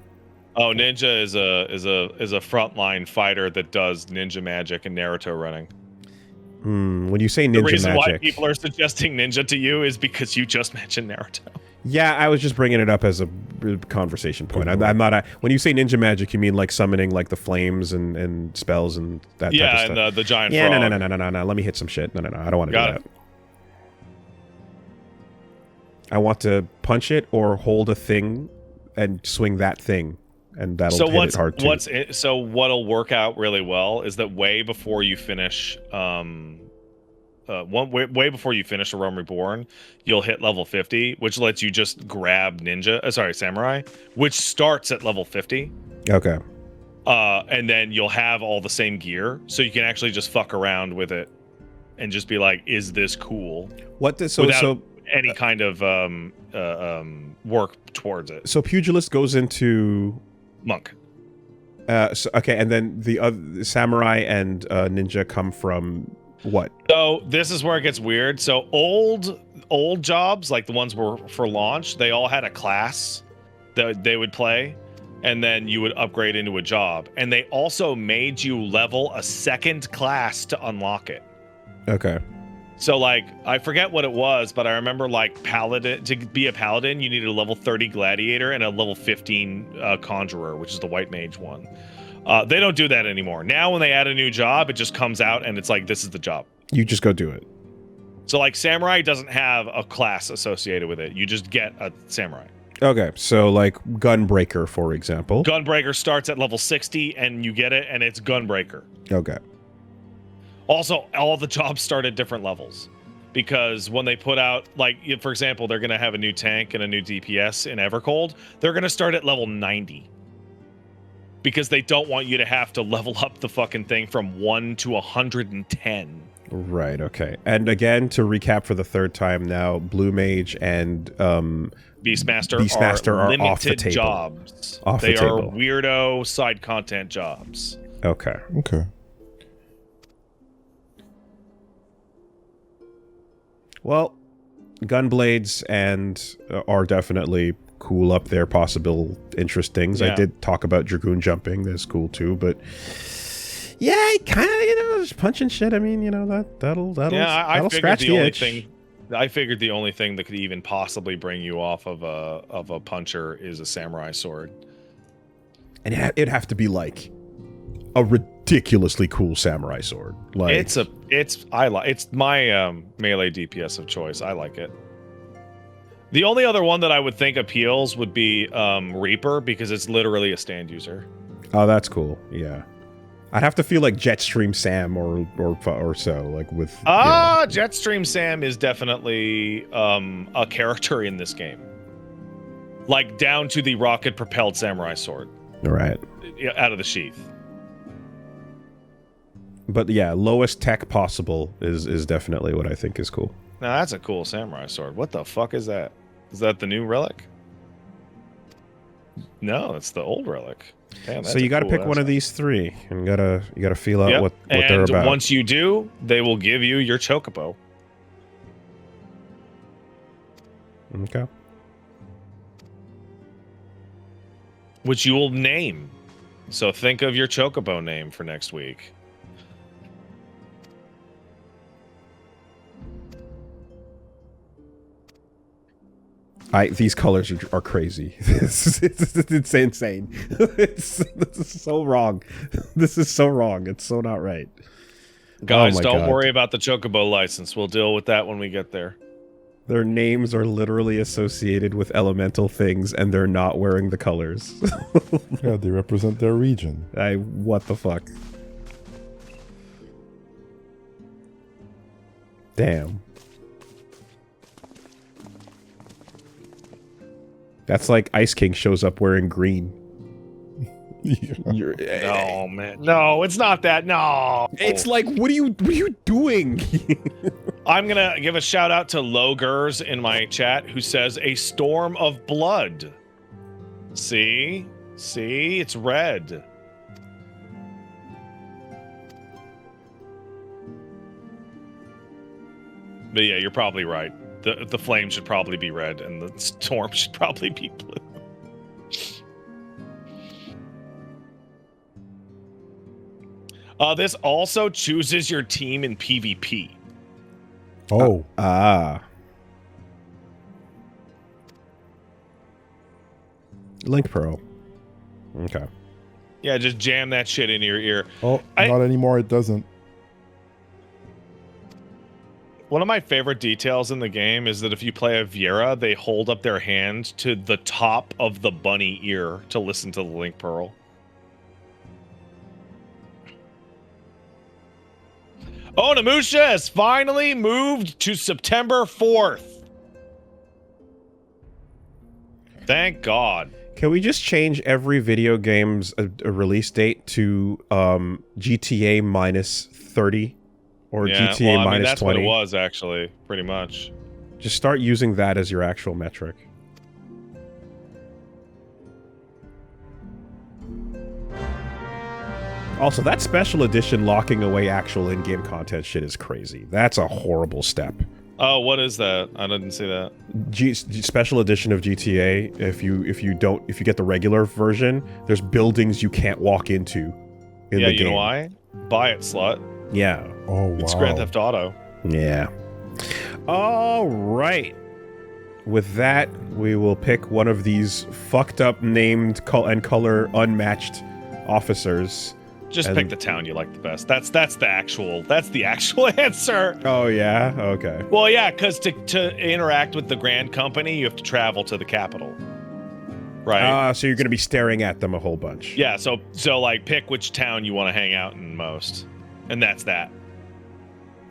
[SPEAKER 1] Oh, Ninja is a frontline fighter that does ninja magic and Naruto running.
[SPEAKER 2] When you say ninja magic...
[SPEAKER 1] The reason why people are suggesting Ninja to you is because you just mentioned Naruto.
[SPEAKER 2] Yeah, I was just bringing it up as a conversation point. I'm not. When you say ninja magic, you mean like summoning like the flames and spells and that type of stuff.
[SPEAKER 1] Yeah, and the giant
[SPEAKER 2] yeah,
[SPEAKER 1] frog.
[SPEAKER 2] No. Let me hit some shit. No. I don't want to do
[SPEAKER 1] Got
[SPEAKER 2] that.
[SPEAKER 1] it.
[SPEAKER 2] I want to punch it or hold a thing and swing that thing, and that'll hit it hard too.
[SPEAKER 1] So what'll work out really well is that way before you finish way before you finish a Realm Reborn, you'll hit level 50, which lets you just grab Samurai, which starts at level 50.
[SPEAKER 2] Okay.
[SPEAKER 1] And then you'll have all the same gear, so you can actually just fuck around with it and just be like, is this cool? Without any kind of work towards it.
[SPEAKER 2] So Pugilist goes into
[SPEAKER 1] Monk.
[SPEAKER 2] Okay, and then the other Samurai and Ninja come from what?
[SPEAKER 1] So this is where it gets weird. So old jobs, like the ones were for launch, they all had a class that they would play, and then you would upgrade into a job. And they also made you level a second class to unlock it.
[SPEAKER 2] Okay.
[SPEAKER 1] So like, I forget what it was, but I remember like Paladin, to be a Paladin, you needed a level 30 Gladiator and a level 15 Conjurer, which is the White Mage one. They don't do that anymore. Now when they add a new job, it just comes out and it's like, this is the job.
[SPEAKER 2] You just go do it.
[SPEAKER 1] So like Samurai doesn't have a class associated with it. You just get a Samurai.
[SPEAKER 2] Okay, so like Gunbreaker, for example.
[SPEAKER 1] Gunbreaker starts at level 60 and you get it and it's Gunbreaker.
[SPEAKER 2] Okay.
[SPEAKER 1] Also, all the jobs start at different levels. Because when they put out, like, for example, they're going to have a new tank and a new DPS in Evercold. They're going to start at level 90. Because they don't want you to have to level up the fucking thing from 1 to 110.
[SPEAKER 2] Right, okay. And again, to recap for the third time now, Blue Mage and
[SPEAKER 1] Beastmaster are limited
[SPEAKER 2] off the table.
[SPEAKER 1] Jobs.
[SPEAKER 2] They
[SPEAKER 1] are weirdo side content jobs.
[SPEAKER 2] Okay.
[SPEAKER 3] Okay.
[SPEAKER 2] Well, Gunblades and are definitely cool up there, possible interest things.
[SPEAKER 1] Yeah.
[SPEAKER 2] I did talk about Dragoon jumping. That's cool too, but yeah, kind of, just punching shit. I mean, that'll scratch the itch.
[SPEAKER 1] I figured the only thing that could even possibly bring you off of a puncher is a samurai sword.
[SPEAKER 2] And it'd have to be like a ridiculously cool samurai sword. Like
[SPEAKER 1] it's my melee DPS of choice. I like it. The only other one that I would think appeals would be Reaper, because it's literally a stand user.
[SPEAKER 2] Oh, that's cool. Yeah. I'd have to feel like Jetstream Sam or so, like with
[SPEAKER 1] Jetstream Sam is definitely a character in this game. Like down to the rocket propelled samurai sword.
[SPEAKER 2] Right.
[SPEAKER 1] Out of the sheath.
[SPEAKER 2] But yeah, lowest tech possible is definitely what I think is cool.
[SPEAKER 1] Now that's a cool samurai sword. What the fuck is that? Is that the new relic? No, it's the old relic. Damn,
[SPEAKER 2] so you got to pick one of these three, and you gotta feel out what they're about.
[SPEAKER 1] And once you do, they will give you your chocobo.
[SPEAKER 2] Okay.
[SPEAKER 1] Which you will name. So think of your chocobo name for next week.
[SPEAKER 2] These colors are crazy. It's insane. This is so wrong. This is so wrong. It's so not right.
[SPEAKER 1] Guys, don't worry about the chocobo license. We'll deal with that when we get there.
[SPEAKER 2] Their names are literally associated with elemental things, and they're not wearing the colors.
[SPEAKER 3] Yeah, they represent their region.
[SPEAKER 2] What the fuck? Damn. That's like Ice King shows up wearing green.
[SPEAKER 1] No, man. No, it's not that. No.
[SPEAKER 2] It's like, what are you doing?
[SPEAKER 1] I'm going to give a shout out to Logers in my chat who says a storm of blood. See? It's red. But yeah, you're probably right. The flame should probably be red, and the storm should probably be blue. This also chooses your team in PvP.
[SPEAKER 3] Oh.
[SPEAKER 2] Link Pearl. Okay.
[SPEAKER 1] Yeah, just jam that shit into your ear.
[SPEAKER 3] Oh, not anymore. It doesn't.
[SPEAKER 1] One of my favorite details in the game is that if you play a Viera, they hold up their hand to the top of the bunny ear to listen to the Link Pearl. Onimusha has finally moved to September 4th. Thank God.
[SPEAKER 2] Can we just change every video game's a release date to GTA minus 30 or GTA
[SPEAKER 1] well,
[SPEAKER 2] minus
[SPEAKER 1] that's
[SPEAKER 2] 20?
[SPEAKER 1] what it was, actually, pretty much.
[SPEAKER 2] Just start using that as your actual metric. Also, that special edition locking away actual in-game content shit is crazy. That's a horrible step.
[SPEAKER 1] Oh, what is that? I didn't see that.
[SPEAKER 2] Special edition of GTA. If you get the regular version, there's buildings you can't walk into in the game.
[SPEAKER 1] Yeah, you know why? Buy it, slut.
[SPEAKER 2] Yeah.
[SPEAKER 3] Oh, wow.
[SPEAKER 1] It's Grand Theft Auto.
[SPEAKER 2] Yeah. All right. With that, we will pick one of these fucked up named and color unmatched officers.
[SPEAKER 1] Just pick the town you like the best. That's the actual answer.
[SPEAKER 2] Oh yeah? Okay.
[SPEAKER 1] Well, yeah, because to interact with the Grand Company, you have to travel to the capital. Right?
[SPEAKER 2] So you're going to be staring at them a whole bunch.
[SPEAKER 1] Yeah, so like pick which town you want to hang out in most. And that's that.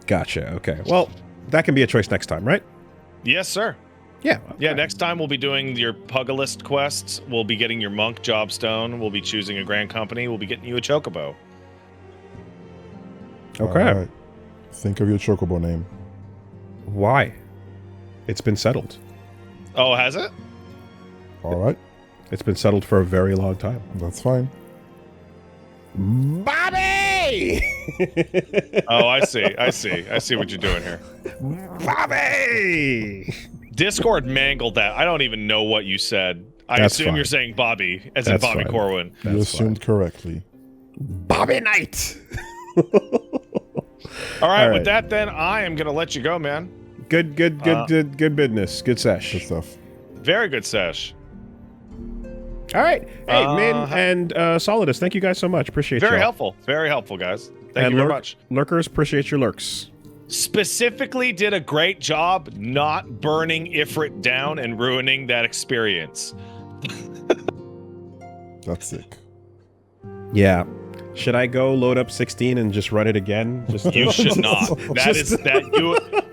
[SPEAKER 2] Gotcha. Okay. Well, that can be a choice next time, right?
[SPEAKER 1] Yes, sir.
[SPEAKER 2] Yeah. Okay.
[SPEAKER 1] Yeah, next time we'll be doing your Pugilist quests. We'll be getting your Monk Jobstone. We'll be choosing a Grand Company. We'll be getting you a Chocobo.
[SPEAKER 2] Okay.
[SPEAKER 3] All right. Think of your Chocobo name.
[SPEAKER 2] Why? It's been settled.
[SPEAKER 1] Oh, has it?
[SPEAKER 3] All right.
[SPEAKER 2] It's been settled for a very long time.
[SPEAKER 3] That's fine.
[SPEAKER 2] Bobby!
[SPEAKER 1] Oh, I see. I see what you're doing here.
[SPEAKER 2] Bobby!
[SPEAKER 1] Discord mangled that. I don't even know what you said. I assume
[SPEAKER 2] fine.
[SPEAKER 1] you're saying Bobby, as
[SPEAKER 2] That's
[SPEAKER 1] in Bobby
[SPEAKER 2] fine.
[SPEAKER 1] Corwin.
[SPEAKER 3] You assumed correctly.
[SPEAKER 2] Bobby Knight!
[SPEAKER 1] All right,
[SPEAKER 2] All
[SPEAKER 1] with
[SPEAKER 2] right.
[SPEAKER 1] that, then I am gonna let you go, man.
[SPEAKER 2] Good business. Good sesh.
[SPEAKER 3] Good stuff.
[SPEAKER 1] Very good sesh.
[SPEAKER 2] All right. Hey, Min and Solidus, thank you guys so much. Appreciate
[SPEAKER 1] Very
[SPEAKER 2] y'all.
[SPEAKER 1] helpful. Very helpful, guys. Thank
[SPEAKER 2] And
[SPEAKER 1] you very much.
[SPEAKER 2] Lurkers, appreciate your lurks.
[SPEAKER 1] Specifically did a great job not burning Ifrit down and ruining that experience.
[SPEAKER 3] That's sick.
[SPEAKER 2] Yeah. Should I go load up 16 and just run it again? Just
[SPEAKER 1] You should not.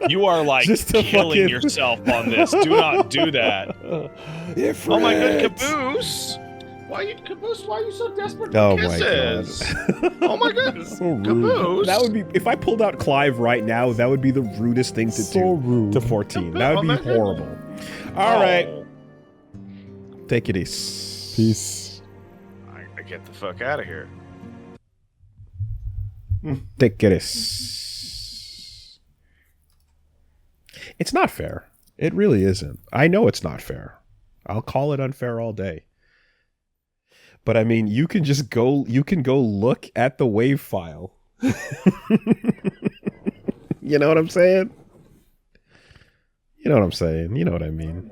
[SPEAKER 1] You are like
[SPEAKER 2] Just to
[SPEAKER 1] killing
[SPEAKER 2] fucking-
[SPEAKER 1] yourself on this. Do not do that.
[SPEAKER 2] Ifrit.
[SPEAKER 1] Oh my god, Caboose! Why are you so desperate for
[SPEAKER 2] Oh my
[SPEAKER 1] kisses?
[SPEAKER 2] god.
[SPEAKER 1] Oh my goodness.
[SPEAKER 3] So rude.
[SPEAKER 1] Caboose!
[SPEAKER 2] That would be, if I pulled out Clive right now, that would be the rudest thing to
[SPEAKER 3] So
[SPEAKER 2] do
[SPEAKER 3] rude.
[SPEAKER 2] to 14. That would
[SPEAKER 1] Oh
[SPEAKER 2] be
[SPEAKER 1] my goodness.
[SPEAKER 2] horrible. All right.
[SPEAKER 1] Oh,
[SPEAKER 2] Take it easy.
[SPEAKER 3] Peace.
[SPEAKER 1] I get the fuck out of here.
[SPEAKER 2] Take it easy. It's not fair. It really isn't. I know it's not fair. I'll call it unfair all day. But I mean, you can go look at the wave file. You know what I'm saying? You know what I'm saying? You know what I mean?